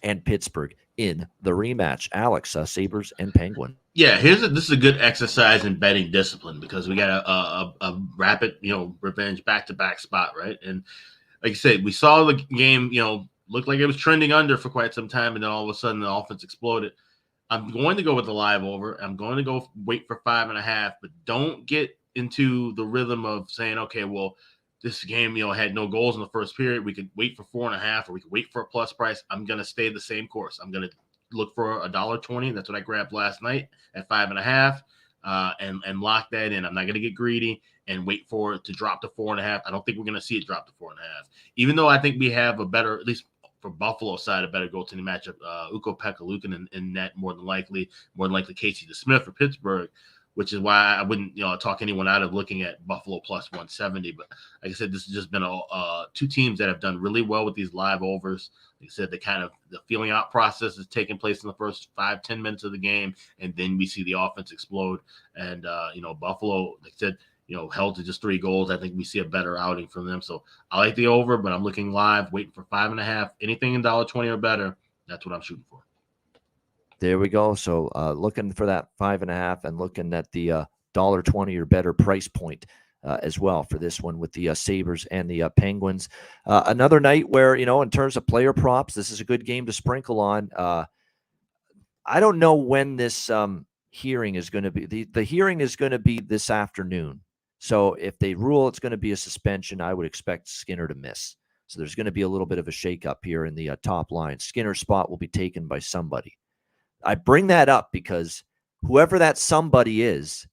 [SPEAKER 2] and Pittsburgh in the rematch. Alex, Sabres and Penguin.
[SPEAKER 3] Yeah, this is a good exercise in betting discipline, because we got a rapid, revenge back-to-back spot, right? And like I said, we saw the game, looked like it was trending under for quite some time, and then all of a sudden the offense exploded. I'm going to go with the live over. I'm going to go wait for 5.5, but don't get into the rhythm of saying, okay, well, this game, had no goals in the first period. We could wait for 4.5, or we could wait for a plus price. I'm going to stay the same course. I'm going to look for $1.20. That's what I grabbed last night at 5.5, and lock that in. I'm not going to get greedy and wait for it to drop to 4.5. I don't think we're going to see it drop to 4.5, even though I think we have a better, at least for Buffalo side, a better goaltending matchup. Ukko-Pekka Luukkonen in net, more than likely Casey DeSmith for Pittsburgh, which is why I wouldn't talk anyone out of looking at Buffalo plus 170. But like I said, this has just been two teams that have done really well with these live overs. Like I said, the feeling out process is taking place in the first 5-10 minutes of the game, and then we see the offense explode. And Buffalo, like I said, held to just 3 goals. I think we see a better outing from them. So I like the over, but I'm looking live, waiting for 5.5. Anything in $1.20 or better, that's what I'm shooting for.
[SPEAKER 2] There we go. So looking for that 5.5 and looking at the $1.20 or better price point as well for this one with the Sabres and the Penguins. Another night where, in terms of player props, this is a good game to sprinkle on. I don't know when this hearing is going to be. The hearing is going to be this afternoon. So if they rule it's going to be a suspension, I would expect Skinner to miss. So there's going to be a little bit of a shakeup here in the top line. Skinner's spot will be taken by somebody. I bring that up because whoever that somebody is,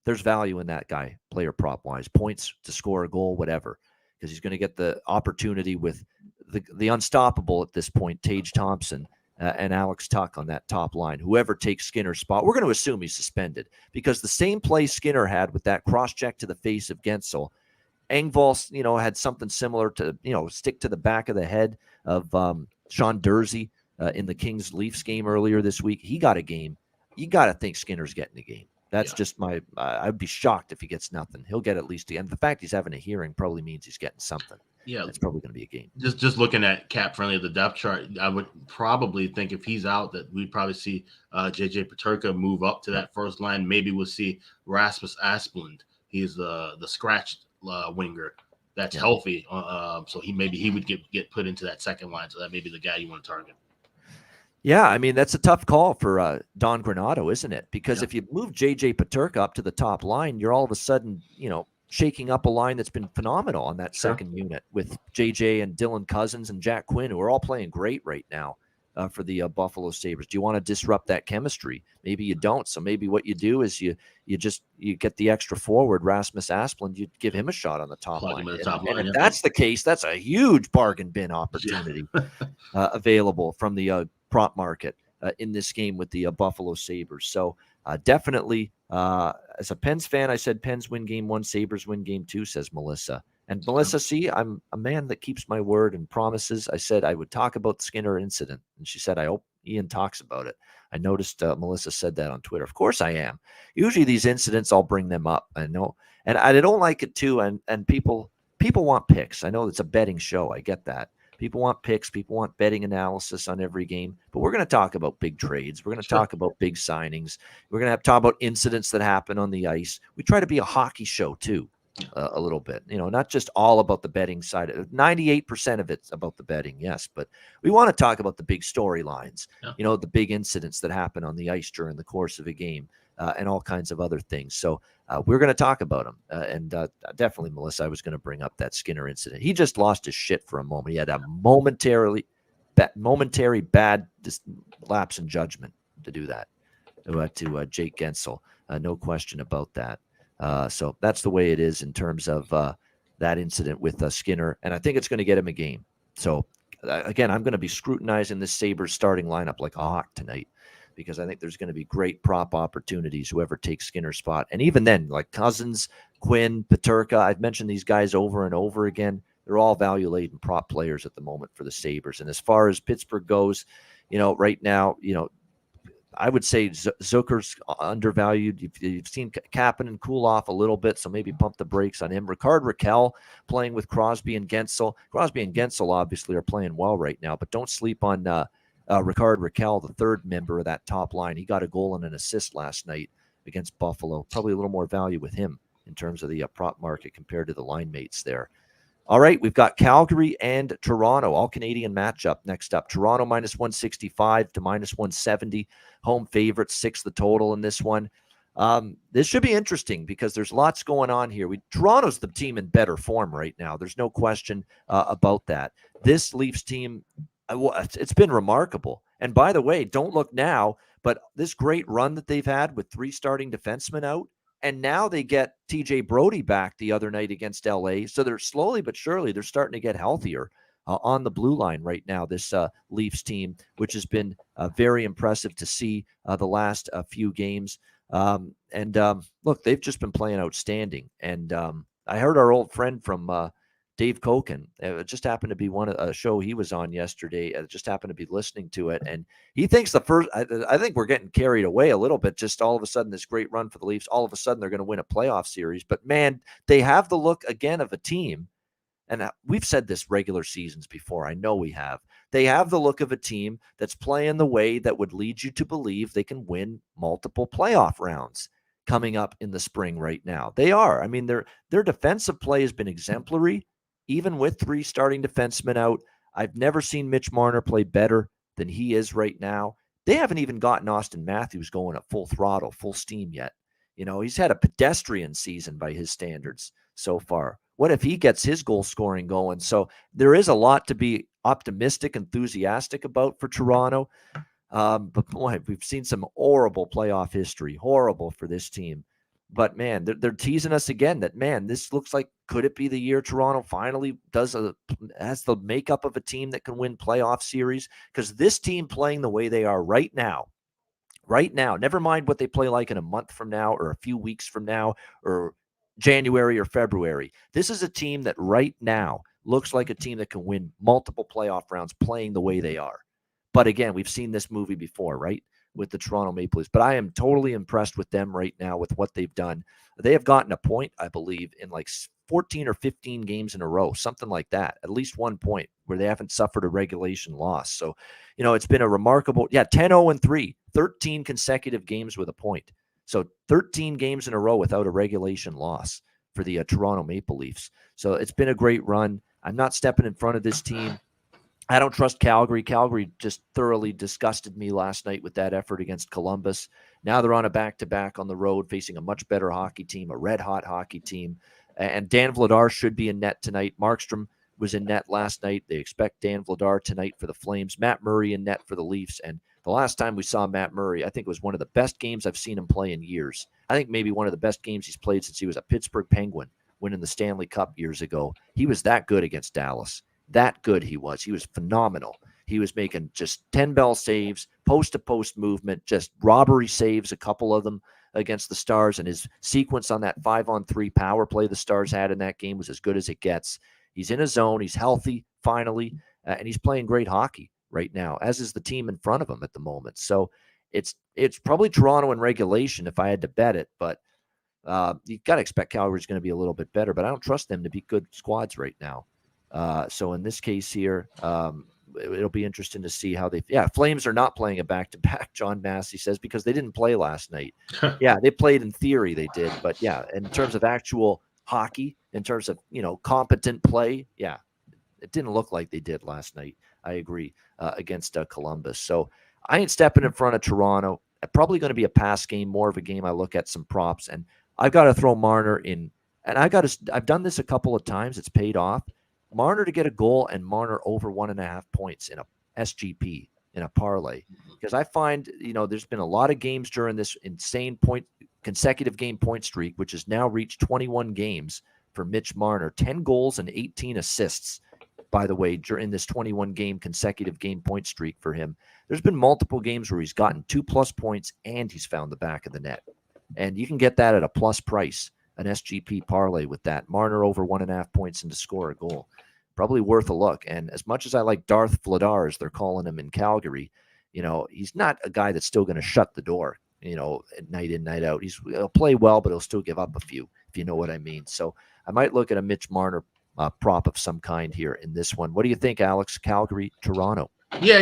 [SPEAKER 2] there's value in that guy, player prop wise, points to score a goal, whatever, because he's going to get the opportunity with the unstoppable at this point, Tage Thompson and Alex Tuck on that top line. Whoever takes Skinner's spot, we're going to assume he's suspended, because the same play Skinner had with that cross check to the face of Gensel, Engvall, had something similar to, stick to the back of the head of Sean Dursey in the Kings-Leafs game earlier this week. He got a game. You got to think Skinner's getting a game. That's just I'd be shocked if he gets nothing. He'll get at least and the fact he's having a hearing probably means he's getting something.
[SPEAKER 3] Yeah.
[SPEAKER 2] It's probably going to be a game.
[SPEAKER 3] Just looking at cap friendly of the depth chart, I would probably think if he's out that we'd probably see JJ Peterka move up to that first line. Maybe we'll see Rasmus Asplund. He's the scratched winger that's healthy. So he would get put into that second line. So that may be the guy you want to target.
[SPEAKER 2] Yeah, I mean, that's a tough call for Don Granato, isn't it? Because if you move J.J. Peterka up to the top line, you're all of a sudden, shaking up a line that's been phenomenal on that second unit with J.J. and Dylan Cousins and Jack Quinn, who are all playing great right now for the Buffalo Sabres. Do you want to disrupt that chemistry? Maybe you don't. So maybe what you do is you get the extra forward, Rasmus Asplund, you give him a shot on the top line. And if that's the case, that's a huge bargain bin opportunity available from the prop market in this game with the Buffalo Sabres. So definitely, as a Pens fan, I said Pens win game 1, Sabres win game 2, says Melissa. And Melissa, see, I'm a man that keeps my word and promises. I said I would talk about the Skinner incident, and she said, I hope Ian talks about it. I noticed Melissa said that on Twitter. Of course I am. Usually these incidents, I'll bring them up. I know. And I don't like it too. And people want picks. I know it's a betting show. I get that. People want picks. People want betting analysis on every game. But we're going to talk about big trades. We're going to talk about big signings. We're going to talk about incidents that happen on the ice. We try to be a hockey show too, a little bit. Not just all about the betting side. 98% of it's about the betting, yes. But we want to talk about the big storylines, the big incidents that happen on the ice during the course of a game and all kinds of other things. So we're going to talk about him. And definitely, Melissa, I was going to bring up that Skinner incident. He just lost his shit for a moment. He had a momentary bad lapse in judgment to do that to Jake Gensel. No question about that. So that's the way it is in terms of that incident with Skinner. And I think it's going to get him a game. So, again, I'm going to be scrutinizing this Sabres starting lineup like a hawk tonight, because I think there's going to be great prop opportunities, whoever takes Skinner's spot. And even then, like Cousins, Quinn, Peterka, I've mentioned these guys over and over again. They're all value-laden prop players at the moment for the Sabres. And as far as Pittsburgh goes, right now, I would say Zucker's undervalued. You've seen Kapanen cool off a little bit, so maybe pump the brakes on him. Ricard Raquel playing with Crosby and Gensel. Crosby and Gensel obviously are playing well right now, but don't sleep on Ricard Raquel, the third member of that top line. He got a goal and an assist last night against Buffalo. Probably a little more value with him in terms of the prop market compared to the line mates there. All right, we've got Calgary and Toronto, all Canadian matchup next up. Toronto minus 165 to minus 170. Home favorites, 6 the total in this one. This should be interesting because there's lots going on here. Toronto's the team in better form right now. There's no question about that. This Leafs team, it's been remarkable. And by the way, don't look now, but this great run that they've had with 3 starting defensemen out, and now they get TJ Brody back the other night against LA. So they're slowly but surely, they're starting to get healthier on the blue line right now, this Leafs team, which has been very impressive to see the last few games. Look, they've just been playing outstanding. And I heard our old friend from Dave Koken. It just happened to be a show he was on yesterday. I just happened to be listening to it. And he thinks I think we're getting carried away a little bit. Just all of a sudden, this great run for the Leafs, all of a sudden they're going to win a playoff series. But man, they have the look again of a team. And we've said this regular seasons before. I know we have. They have the look of a team that's playing the way that would lead you to believe they can win multiple playoff rounds coming up in the spring right now. They are. I mean, their defensive play has been exemplary. Even with 3 starting defensemen out, I've never seen Mitch Marner play better than he is right now. They haven't even gotten Austin Matthews going at full throttle, full steam yet. He's had a pedestrian season by his standards so far. What if he gets his goal scoring going? So there is a lot to be optimistic, enthusiastic about for Toronto. But boy, we've seen some horrible playoff history, horrible for this team. But man, they're teasing us again that, man, this looks like, could it be the year Toronto finally has the makeup of a team that can win playoff series? Because this team playing the way they are right now, never mind what they play like in a month from now or a few weeks from now or January or February. This is a team that right now looks like a team that can win multiple playoff rounds playing the way they are. But again, we've seen this movie before, right? With the Toronto Maple Leafs. But I am totally impressed with them right now with what they've done. They have gotten a point, I believe, in like 14 or 15 games in a row, something like that, at least 1 point where they haven't suffered a regulation loss. So, it's been a remarkable, 10-0-3, 13 consecutive games with a point. So 13 games in a row without a regulation loss for the Toronto Maple Leafs. So it's been a great run. I'm not stepping in front of this team. I don't trust Calgary. Calgary just thoroughly disgusted me last night with that effort against Columbus. Now they're on a back-to-back on the road facing a much better hockey team, a red-hot hockey team. And Dan Vladar should be in net tonight. Markstrom was in net last night. They expect Dan Vladar tonight for the Flames. Matt Murray in net for the Leafs. And the last time we saw Matt Murray, I think it was one of the best games I've seen him play in years. I think maybe one of the best games he's played since he was a Pittsburgh Penguin winning the Stanley Cup years ago. He was that good against Dallas. That good he was. He was phenomenal. He was making just 10-bell saves, post-to-post movement, just robbery saves, a couple of them against the Stars, and his sequence on that 5-on-3 power play the Stars had in that game was as good as it gets. He's in his zone. He's healthy, finally, and he's playing great hockey right now, as is the team in front of him at the moment. So it's probably Toronto in regulation if I had to bet it, but you got to expect Calgary's going to be a little bit better, but I don't trust them to be good squads right now. So in this case here, it'll be interesting to see how Flames are not playing a back-to-back, John Massey says, because they didn't play last night. Yeah, they played in theory, they did. But yeah, in terms of actual hockey, in terms of, competent play, yeah, it didn't look like they did last night. I agree, against Columbus. So I ain't stepping in front of Toronto. Probably going to be a pass game, more of a game I look at some props. And I've got to throw Marner in. And I've done this a couple of times. It's paid off. Marner to get a goal and Marner over 1.5 points in a SGP, in a parlay. Because I find, there's been a lot of games during this insane consecutive game point streak, which has now reached 21 games for Mitch Marner, 10 goals and 18 assists, by the way, during this 21 game consecutive game point streak for him. There's been multiple games where he's gotten 2+ points and he's found the back of the net. And you can get that at a plus price, an SGP parlay with that. Marner over 1.5 points and to score a goal. Probably worth a look. And as much as I like Darth Vladar, as they're calling him in Calgary, he's not a guy that's still going to shut the door, night in, night out. He'll play well, but he'll still give up a few, if you know what I mean. So I might look at a Mitch Marner prop of some kind here in this one. What do you think, Alex? Calgary, Toronto?
[SPEAKER 3] Yeah,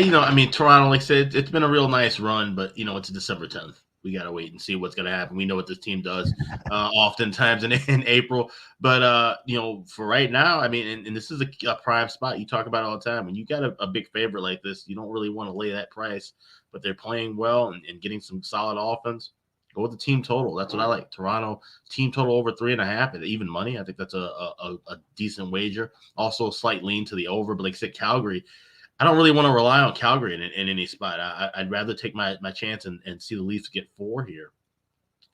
[SPEAKER 3] Toronto, like I said, it's been a real nice run, but, it's December 10th. We got to wait and see what's going to happen. We know what this team does oftentimes in April. But, for right now, and this is a prime spot. You talk about it all the time. When you got a big favorite like this, you don't really want to lay that price. But they're playing well and getting some solid offense. Go with the team total. That's what I like. Toronto, team total over 3.5 at even money. I think that's a decent wager. Also a slight lean to the over. But like I said, Calgary, I don't really want to rely on Calgary in any spot. I'd rather take my chance and see the Leafs get 4 here.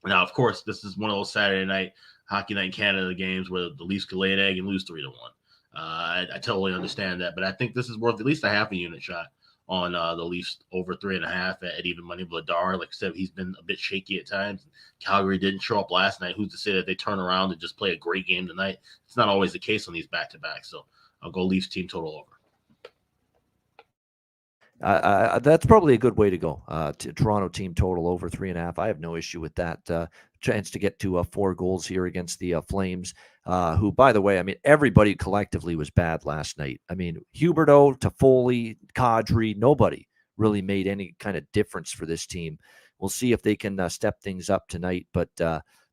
[SPEAKER 3] Now, of course, this is one of those Saturday night, Hockey Night in Canada games where the Leafs could lay an egg and lose 3-1. I totally understand that, but I think this is worth at least a half a unit shot on the Leafs over 3.5 at even money. Vladar, like I said, he's been a bit shaky at times. Calgary didn't show up last night. Who's to say that they turn around and just play a great game tonight? It's not always the case on these back-to-backs, so I'll go Leafs team total over.
[SPEAKER 2] That's probably a good way to go. Toronto team total over 3.5. I have no issue with that. Chance to get to 4 goals here against the Flames, who, by the way, everybody collectively was bad last night. Huberdeau, Toffoli, Kadri, nobody really made any kind of difference for this team. We'll see if they can step things up tonight, but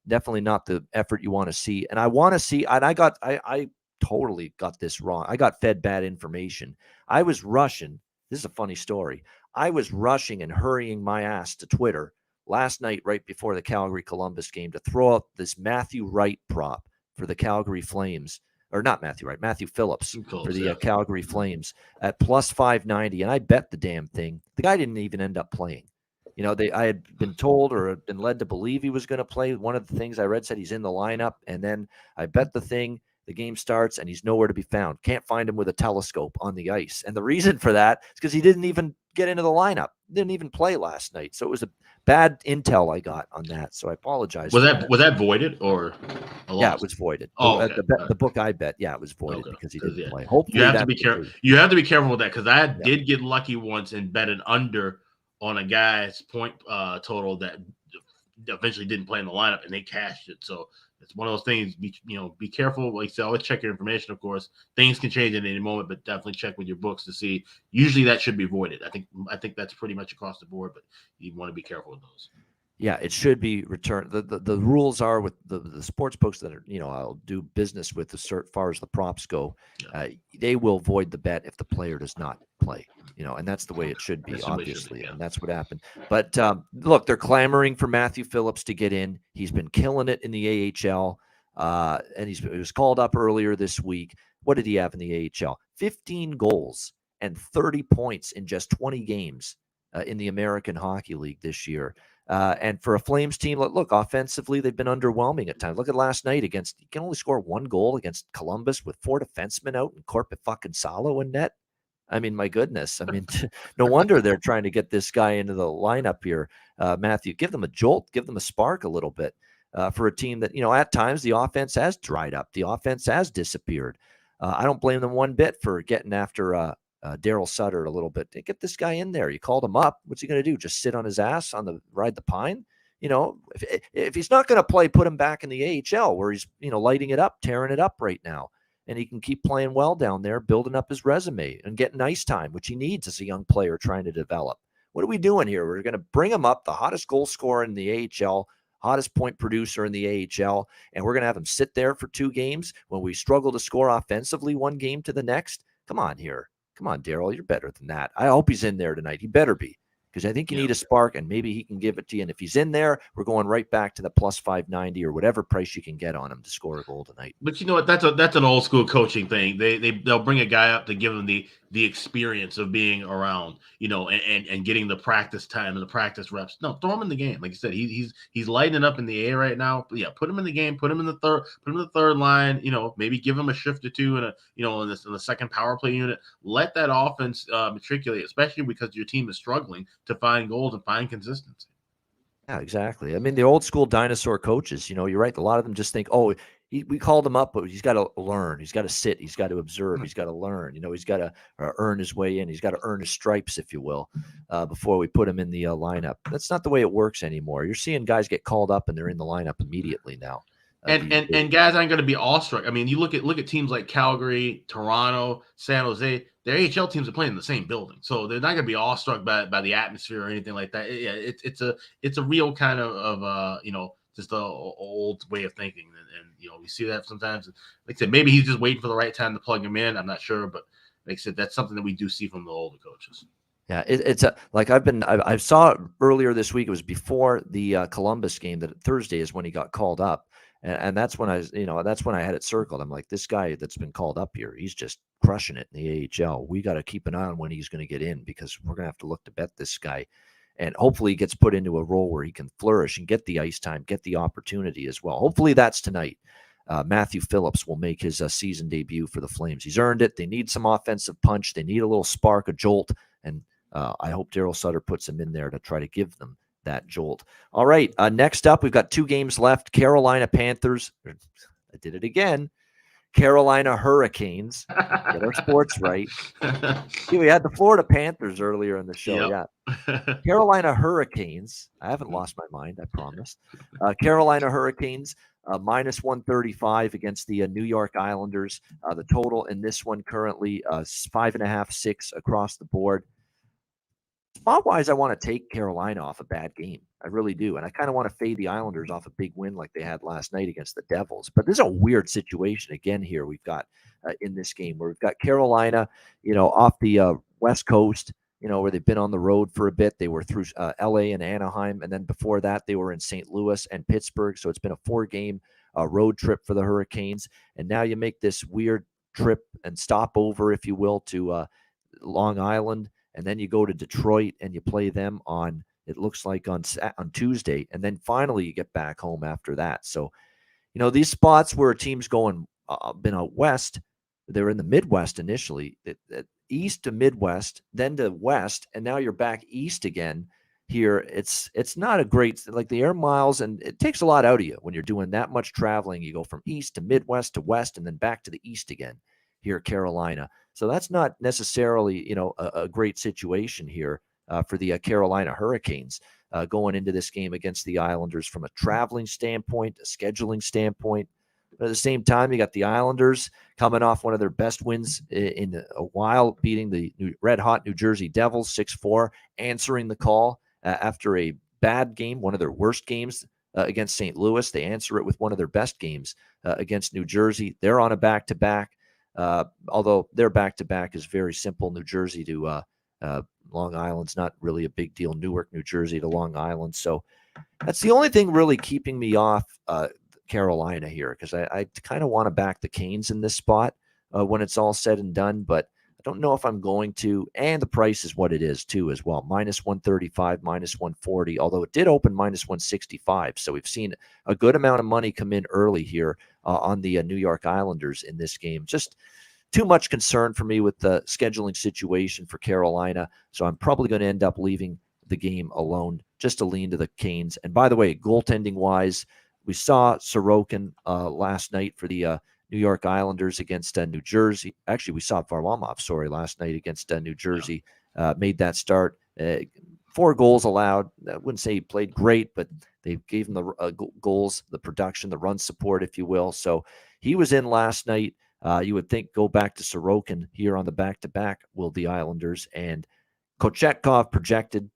[SPEAKER 2] definitely not the effort you want to see. And I want to see, and I totally got this wrong. I got fed bad information. I was rushing. This is a funny story. I was rushing and hurrying my ass to Twitter last night, right before the Calgary-Columbus game, to throw out this Matthew Wright prop for the Calgary Flames. Or not Matthew Wright, Matthew Phillips for the Calgary Flames at plus 590. And I bet the damn thing. The guy didn't even end up playing. I had been told or had been led to believe he was going to play. One of the things I read said he's in the lineup, and then I bet the game starts, and he's nowhere to be found. Can't find him with a telescope on the ice. And the reason for that is because he didn't even get into the lineup. Didn't even play last night. So it was a bad intel I got on that. So I apologize.
[SPEAKER 3] Was that voided or a loss?
[SPEAKER 2] Yeah, it was voided.
[SPEAKER 3] Oh, okay.
[SPEAKER 2] The book I bet, it was voided because he didn't play. Hopefully,
[SPEAKER 3] you have to be careful. You have to be careful with that because I did get lucky once and bet an under on a guy's point total that eventually didn't play in the lineup, and they cashed it. So it's one of those things. Be careful. Like I said, always check your information. Of course, things can change at any moment, but definitely check with your books to see. Usually, that should be voided. I think that's pretty much across the board, but you want to be careful with those.
[SPEAKER 2] Yeah, it should be returned. The rules are with the sports books that are, I'll do business with as far as the props go. They will void the bet if the player does not play, and that's the way it should be, obviously. And that's what happened. But look, they're clamoring for Matthew Phillips to get in. He's been killing it in the AHL, and he was called up earlier this week. What did he have in the AHL? 15 goals and 30 points in just 20 games in the American Hockey League this year. And for a Flames team, look, offensively, they've been underwhelming at times. Look at last night you can only score one goal against Columbus with 4 defensemen out and Corpet fucking Salo in net. I mean, my goodness. I mean, no wonder they're trying to get this guy into the lineup here. Matthew, give them a jolt, give them a spark a little bit for a team that, at times the offense has dried up. The offense has disappeared. I don't blame them one bit for getting after Daryl Sutter a little bit. Get this guy in there. You called him up. What's he going to do? Just sit on his ass ride the pine? If he's not going to play, put him back in the AHL where he's, lighting it up, tearing it up right now. And he can keep playing well down there, building up his resume and getting ice time, which he needs as a young player trying to develop. What are we doing here? We're going to bring him up, the hottest goal scorer in the AHL, hottest point producer in the AHL, and we're going to have him sit there for 2 games when we struggle to score offensively one game to the next. Come on here. Come on, Daryl, you're better than that. I hope he's in there tonight. He better be, because I think you need a spark, and maybe he can give it to you. And if he's in there, we're going right back to the plus 590 or whatever price you can get on him to score a goal tonight.
[SPEAKER 3] But you know what? That's an old school coaching thing. They'll bring a guy up to give him the experience of being around, and getting the practice time and the practice reps. No, throw him in the game. Like you said, he's lighting up in the air right now. But yeah, put him in the game. Put him in the third line. Maybe give him a shift or two in the second power play unit. Let that offense matriculate, especially because your team is struggling to find goals and find consistency.
[SPEAKER 2] Yeah, exactly. I mean, the old school dinosaur coaches, you're right. A lot of them just think, we called him up, but he's got to learn. He's got to sit. He's got to observe. He's got to learn. He's got to earn his way in. He's got to earn his stripes, if you will, before we put him in the lineup. That's not the way it works anymore. You're seeing guys get called up and they're in the lineup immediately now.
[SPEAKER 3] And guys aren't going to be awestruck. I mean, you look at teams like Calgary, Toronto, San Jose. Their AHL teams are playing in the same building, so they're not going to be awestruck by the atmosphere or anything like that. Yeah, it's a real kind of just a old way of thinking, and we see that sometimes. Like I said, maybe he's just waiting for the right time to plug him in. I'm not sure, but like I said, that's something that we do see from the older coaches.
[SPEAKER 2] Yeah, I saw earlier this week. It was before the Columbus game that Thursday is when he got called up. And that's when that's when I had it circled. I'm like, this guy that's been called up here, he's just crushing it in the AHL. We got to keep an eye on when he's going to get in, because we're going to have to look to bet this guy. And hopefully he gets put into a role where he can flourish and get the ice time, get the opportunity as well. Hopefully that's tonight. Matthew Phillips will make his season debut for the Flames. He's earned it. They need some offensive punch. They need a little spark, a jolt. And I hope Daryl Sutter puts him in there to try to give them that jolt. All right. Next up, we've got 2 games left. Carolina Panthers. I did it again. Carolina Hurricanes. Get our sports right. We had the Florida Panthers earlier in the show. Yep. Yeah. Carolina Hurricanes. I haven't lost my mind, I promise. Carolina Hurricanes, minus 135 against the New York Islanders. The total in this one currently 5.5, 6 across the board. Spot-wise, I want to take Carolina off a bad game. I really do. And I kind of want to fade the Islanders off a big win like they had last night against the Devils. But this is a weird situation again here we've got in this game where we've got Carolina, off the West Coast, where they've been on the road for a bit. They were through L.A. and Anaheim. And then before that, they were in St. Louis and Pittsburgh. So it's been a 4-game road trip for the Hurricanes. And now you make this weird trip and stopover, if you will, to Long Island. And then you go to Detroit and you play them on it looks like on Tuesday, and then finally you get back home after that. So, these spots where a team's going been out west, they're in the Midwest initially, east to Midwest, then to west, and now you're back east again. Here, it's not a great, like the air miles, and it takes a lot out of you when you're doing that much traveling. You go from east to Midwest to west, and then back to the east again here at Carolina. So that's not necessarily, a great situation here for the Carolina Hurricanes going into this game against the Islanders from a traveling standpoint, a scheduling standpoint. But at the same time, you got the Islanders coming off one of their best wins in a while, beating the red-hot New Jersey Devils 6-4, answering the call after a bad game, one of their worst games against St. Louis. They answer it with one of their best games against New Jersey. They're on a back-to-back, although their back-to-back is very simple. New Jersey to Long Island's not really a big deal. Newark, New Jersey to Long Island. So that's the only thing really keeping me off Carolina here, because I kind of want to back the Canes in this spot when it's all said and done, but I don't know if I'm going to. And the price is what it is too as well. -135, -140, although it did open -165. So we've seen a good amount of money come in early here on the New York Islanders in this game. Just too much concern for me with the scheduling situation for Carolina. So I'm probably going to end up leaving the game alone just to lean to the Canes. And by the way, goaltending wise, we saw Sorokin last night for the New York Islanders against New Jersey. Actually, we saw Varlamov, last night against New Jersey. Made that start. 4 goals allowed. I wouldn't say he played great, but they gave him the goals, the production, the run support, if you will. So he was in last night. You would think go back to Sorokin here on the back-to-back, will the Islanders. And Kochetkov projected.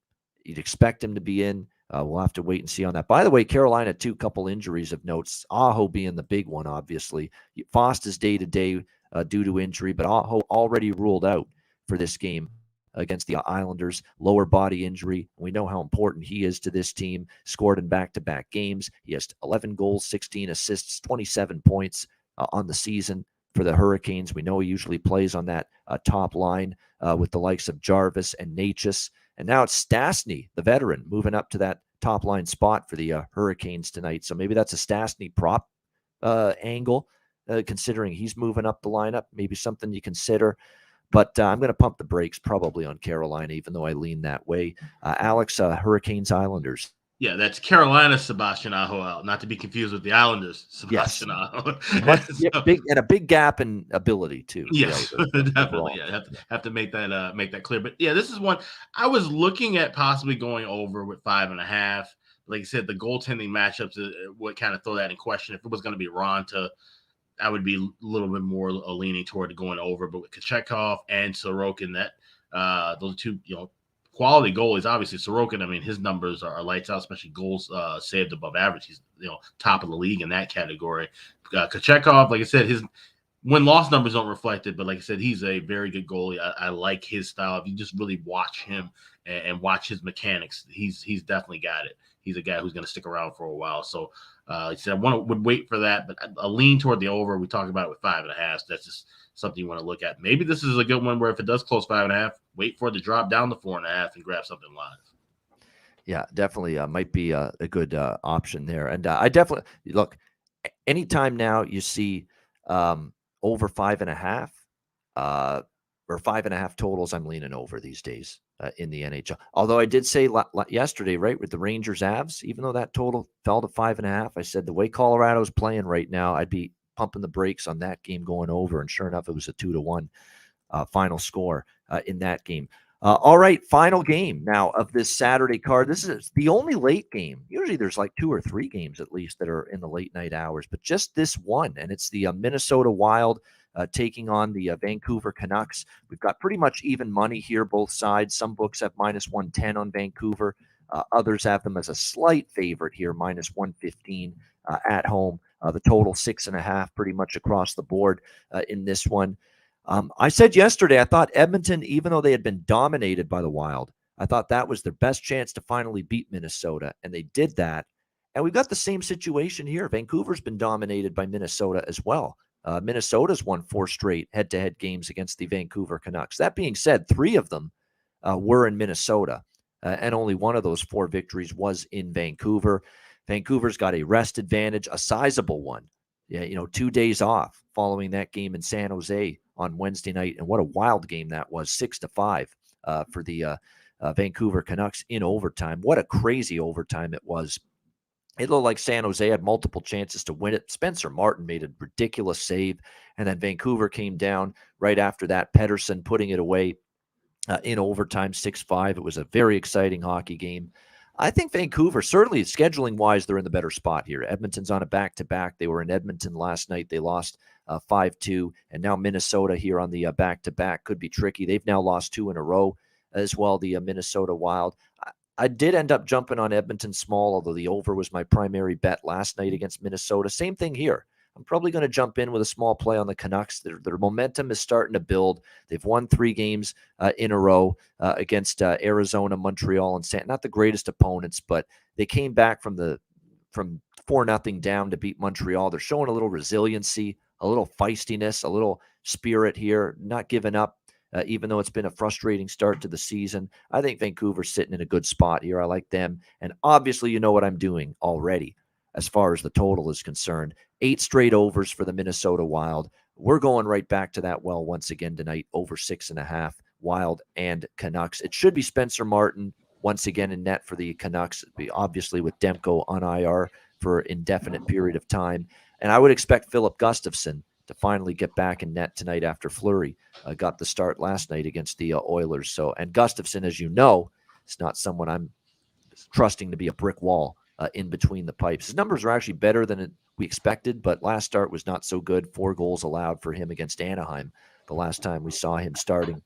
[SPEAKER 2] You'd expect him to be in. We'll have to wait and see on that. By the way, Carolina, couple injuries of notes. Aho being the big one, obviously. Fost is day-to-day due to injury, but Aho already ruled out for this game against the Islanders. Lower body injury. We know how important he is to this team. Scored in back-to-back games. He has 11 goals, 16 assists, 27 points on the season for the Hurricanes. We know he usually plays on that top line with the likes of Jarvis and Natchez. And now it's Stastny, the veteran, moving up to that top line spot for the Hurricanes tonight. So maybe that's a Stastny prop angle, considering he's moving up the lineup. Maybe something you consider. But I'm going to pump the brakes probably on Carolina, even though I lean that way. Alex, Hurricanes, Islanders.
[SPEAKER 3] Yeah, that's Carolina's Sebastian Aho out, not to be confused with the Islanders' Sebastian Aho.
[SPEAKER 2] A big gap in ability too.
[SPEAKER 3] Yes, definitely. Yeah, have to make that clear. But yeah, this is one I was looking at possibly going over with 5.5. Like I said, the goaltending matchups would kind of throw that in question. If it was going to be Ronta, I would be a little bit more leaning toward going over. But with Kochetkov and Sorokin, that those two, quality goalies. Obviously, Sorokin, I mean, his numbers are lights out, especially goals saved above average. He's top of the league in that category. Kochetkov, like I said, his win-loss numbers don't reflect it, but like I said, he's a very good goalie. I like his style. If you just really watch him and watch his mechanics, he's definitely got it. He's a guy who's going to stick around for a while. So, like I said, I would wait for that, but I lean toward the over. We talk about it with 5.5. So that's just something you want to look at. Maybe this is a good one where if it does close 5.5, wait for it to drop down to 4.5 and grab something live.
[SPEAKER 2] Yeah, definitely might be a good option there. And I definitely look anytime now you see over 5.5 or 5.5 totals, I'm leaning over these days in the NHL. Although I did say yesterday, right, with the Rangers Avs, even though that total fell to 5.5, I said the way Colorado's playing right now, I'd be pumping the brakes on that game going over. And sure enough, it was a 2-1 final score in that game. All right, final game now of this Saturday card. This is the only late game. Usually there's like 2 or 3 games at least that are in the late night hours, but just this one, and it's the Minnesota Wild taking on the Vancouver Canucks. We've got pretty much even money here, both sides. Some books have -110 on Vancouver. Others have them as a slight favorite here, -115 at home. The total 6.5 pretty much across the board in this one. I said yesterday, I thought Edmonton, even though they had been dominated by the Wild, I thought that was their best chance to finally beat Minnesota, and they did that. And we've got the same situation here. Vancouver's been dominated by Minnesota as well. Minnesota's won 4 straight head-to-head games against the Vancouver Canucks. That being said, 3 of them were in Minnesota. and only one of those 4 victories was in Vancouver. Vancouver's got a rest advantage, a sizable one. Yeah, 2 days off following that game in San Jose on Wednesday night, and what a wild game that was, 6-5 for the Vancouver Canucks in overtime. What a crazy overtime it was. It looked like San Jose had multiple chances to win it. Spencer Martin made a ridiculous save, and then Vancouver came down right after that. Pettersson putting it away in overtime, 6-5. It was a very exciting hockey game. I think Vancouver, certainly scheduling-wise, they're in the better spot here. Edmonton's on a back-to-back. They were in Edmonton last night. They lost 5-2, and now Minnesota here on the back-to-back could be tricky. They've now lost 2 in a row as well, the Minnesota Wild. I did end up jumping on Edmonton small, although the over was my primary bet last night against Minnesota. Same thing here. I'm probably going to jump in with a small play on the Canucks. Their momentum is starting to build. They've won 3 games in a row against Arizona, Montreal, and not the greatest opponents, but they came back from 4-0 down to beat Montreal. They're showing a little resiliency, a little feistiness, a little spirit here, not giving up. Even though it's been a frustrating start to the season, I think Vancouver's sitting in a good spot here. I like them. And obviously, you know what I'm doing already as far as the total is concerned. 8 straight overs for the Minnesota Wild. We're going right back to that well once again tonight, over 6.5, Wild and Canucks. It should be Spencer Martin once again in net for the Canucks, obviously with Demko on IR for an indefinite period of time. And I would expect Philip Gustafsson to finally get back in net tonight after Fleury got the start last night against the Oilers. And Gustafsson, as you know, is not someone I'm trusting to be a brick wall in between the pipes. His numbers are actually better than we expected, but last start was not so good. 4 goals allowed for him against Anaheim the last time we saw him starting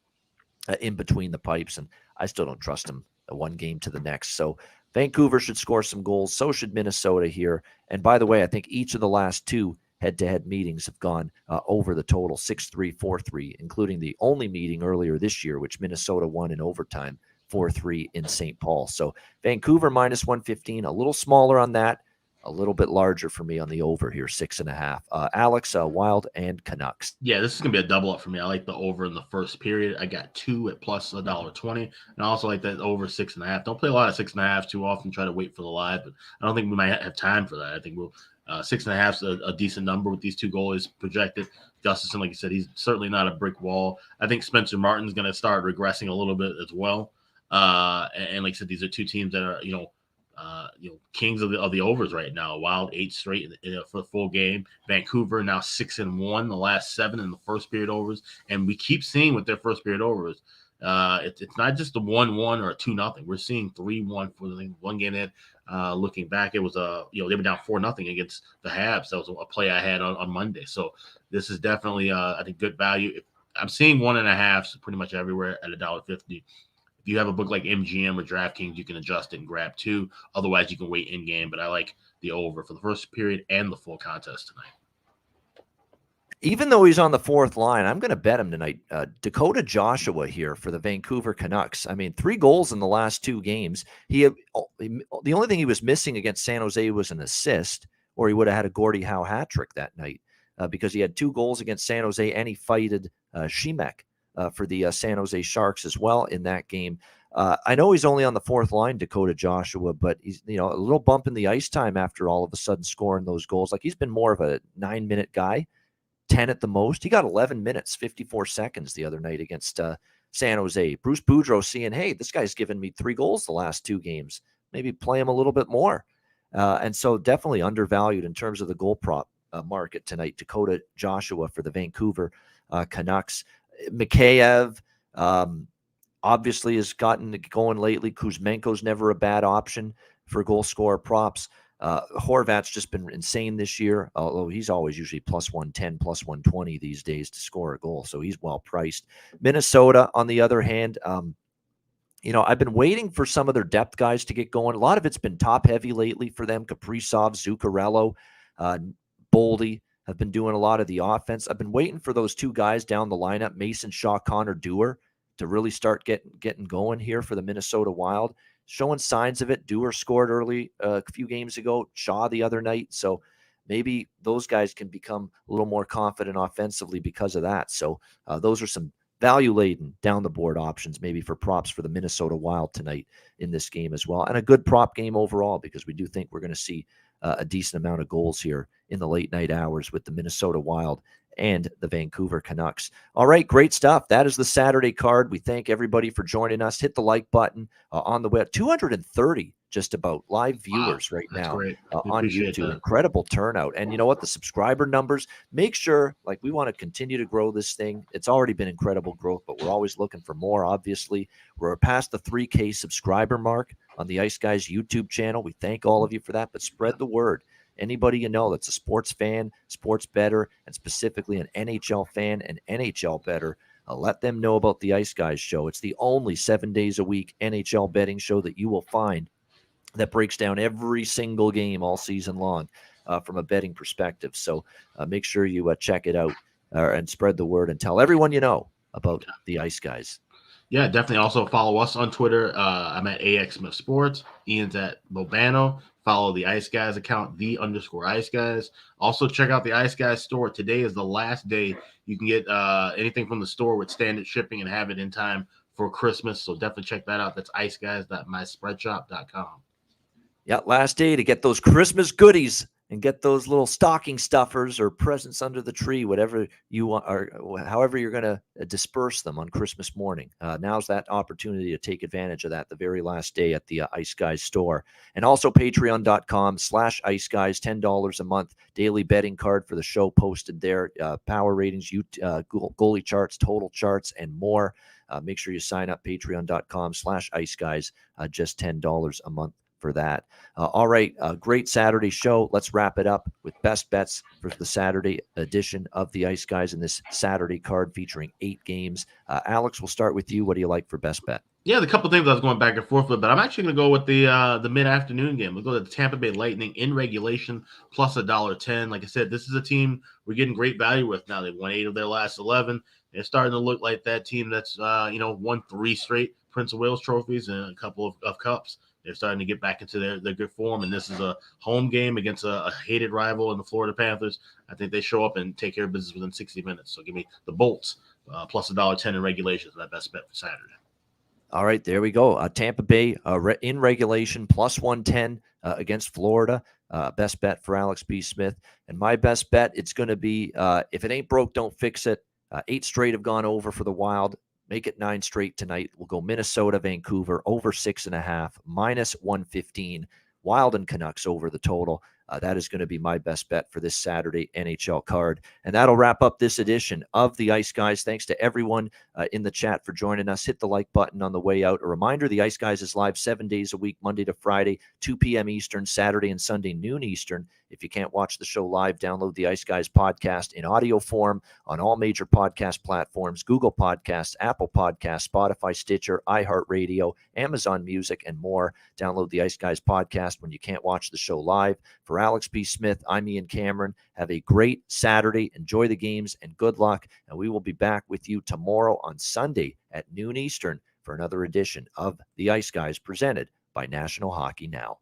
[SPEAKER 2] in between the pipes, and I still don't trust him one game to the next. So Vancouver should score some goals. So should Minnesota here. And by the way, I think each of the last 2 head-to-head meetings have gone over the total, 6-3, 4-3, including the only meeting earlier this year, which Minnesota won in overtime, 4-3 in St. Paul. So Vancouver minus 115, a little smaller on that, a little bit larger for me on the over here, 6.5. Alex, Wild and Canucks.
[SPEAKER 3] Yeah, this is going to be a double up for me. I like the over in the first period. I got 2 at plus $1.20. And I also like that over 6.5. Don't play a lot of 6.5 too often. Try to wait for the live, but I don't think we might have time for that. I think we'll 6.5 is a decent number with these 2 goalies projected. Gustafsson, like you said, he's certainly not a brick wall. I think Spencer Martin's going to start regressing a little bit as well. And like I said, these are 2 teams that are, kings of the overs right now. Wild 8 straight for the full game. Vancouver now 6-1, the last 7 in the first period overs. And we keep seeing with their first period overs, it's not just a 1-1 or a 2-0. We're seeing 3-1 for the one game that looking back, it was they were down 4-0 against the Habs. That was a play I had on Monday. So this is definitely I think good value. I'm seeing 1.5 pretty much everywhere at $1.50. If you have a book like MGM or DraftKings, you can adjust it and grab 2. Otherwise, you can wait in game. But I like the over for the first period and the full contest tonight.
[SPEAKER 2] Even though he's on the 4th line, I'm going to bet him tonight. Dakota Joshua here for the Vancouver Canucks. I mean, 3 goals in the last 2 games. The only thing he was missing against San Jose was an assist, or he would have had a Gordie Howe hat trick that night because he had 2 goals against San Jose, and he fighted Shemek for the San Jose Sharks as well in that game. I know he's only on the 4th line, Dakota Joshua, but he's a little bump in the ice time after all of a sudden scoring those goals. Like, he's been more of a 9-minute guy. 10 at the most. He got 11 minutes, 54 seconds the other night against San Jose. Bruce Boudreau seeing, hey, this guy's given me 3 goals the last 2 games. Maybe play him a little bit more. And so definitely undervalued in terms of the goal prop market tonight. Dakota Joshua for the Vancouver Canucks. Mikheyev obviously has gotten going lately. Kuzmenko's never a bad option for goal scorer props. Horvat's just been insane this year, although he's always usually plus 110, plus 120 these days to score a goal, so he's well priced. Minnesota, on the other hand, I've been waiting for some of their depth guys to get going. A lot of it's been top heavy lately for them. Kaprizov, Zuccarello, Boldy have been doing a lot of the offense. I've been waiting for those 2 guys down the lineup, Mason Shaw, Connor Dewar, to really start getting going here for the Minnesota Wild. Showing signs of it. Dewar scored early a few games ago, Shaw the other night. So maybe those guys can become a little more confident offensively because of that. So those are some value-laden down-the-board options maybe for props for the Minnesota Wild tonight in this game as well. And a good prop game overall, because we do think we're going to see a decent amount of goals here in the late night hours with the Minnesota Wild and the Vancouver Canucks. All right, great stuff. That is the Saturday card. We thank everybody for joining us. Hit the like button on the web. 230 just about live viewers right now on YouTube. That. Incredible turnout. And you know what? The subscriber numbers, make sure, like, we want to continue to grow this thing. It's already been incredible growth, but we're always looking for more, obviously. We're past the 3K subscriber mark on the Ice Guys YouTube channel. We thank all of you for that, but spread the word. Anybody you know that's a sports fan, sports bettor, and specifically an NHL fan and NHL bettor, let them know about the Ice Guys show. It's the only 7 days a week NHL betting show that you will find that breaks down every single game all season long from a betting perspective. So make sure you check it out and spread the word and tell everyone you know about the Ice Guys.
[SPEAKER 3] Yeah, definitely. Also follow us on Twitter. I'm at AX Smith Sports. Ian's at Bobano. Follow the Ice Guys account, _Ice Guys. Also check out the Ice Guys store. Today is the last day you can get anything from the store with standard shipping and have it in time for Christmas. So definitely check that out. That's iceguys.myspreadshop.com.
[SPEAKER 2] Yeah, last day to get those Christmas goodies and get those little stocking stuffers or presents under the tree, whatever you want, or however you're going to disperse them on Christmas morning. Now's that opportunity to take advantage of that the very last day at the Ice Guys store. And also patreon.com/Ice Guys, $10 a month, daily betting card for the show posted there, power ratings, goalie charts, total charts, and more. Make sure you sign up, patreon.com/Ice Guys, just $10 a month for that. All right, great Saturday show. Let's wrap it up with best bets for the Saturday edition of the Ice Guys in this Saturday card featuring 8 games. Alex, we'll start with you. What do you like for best bet?
[SPEAKER 3] Yeah, the couple things I was going back and forth with, but I'm actually going to go with the mid-afternoon game. We'll go to the Tampa Bay Lightning in regulation plus $1.10. Like I said, this is a team we're getting great value with now. They've won 8 of their last 11. They're starting to look like that team that's won 3 straight Prince of Wales trophies and a couple of cups. They're starting to get back into their good form, and this is a home game against a hated rival in the Florida Panthers. I think they show up and take care of business within 60 minutes. So give me the Bolts plus $1.10 in regulation for that best bet for Saturday.
[SPEAKER 2] All right, there we go. Tampa Bay in regulation plus 110 against Florida. Best bet for Alex B. Smith. And my best bet, it's going to be if it ain't broke, don't fix it. 8 straight have gone over for the Wild. Make it 9 straight tonight. We'll go Minnesota, Vancouver, over 6.5, minus 115. Wild and Canucks over the total. That is going to be my best bet for this Saturday NHL card. And that'll wrap up this edition of the Ice Guys. Thanks to everyone in the chat for joining us. Hit the like button on the way out. A reminder, the Ice Guys is live 7 days a week, Monday to Friday, 2 p.m. Eastern, Saturday and Sunday, noon Eastern. If you can't watch the show live, download the Ice Guys podcast in audio form on all major podcast platforms, Google Podcasts, Apple Podcasts, Spotify, Stitcher, iHeartRadio, Amazon Music, and more. Download the Ice Guys podcast when you can't watch the show live. For Alex B. Smith, I'm Ian Cameron. Have a great Saturday. Enjoy the games and good luck. And we will be back with you tomorrow on Sunday at noon Eastern for another edition of the Ice Guys presented by National Hockey Now.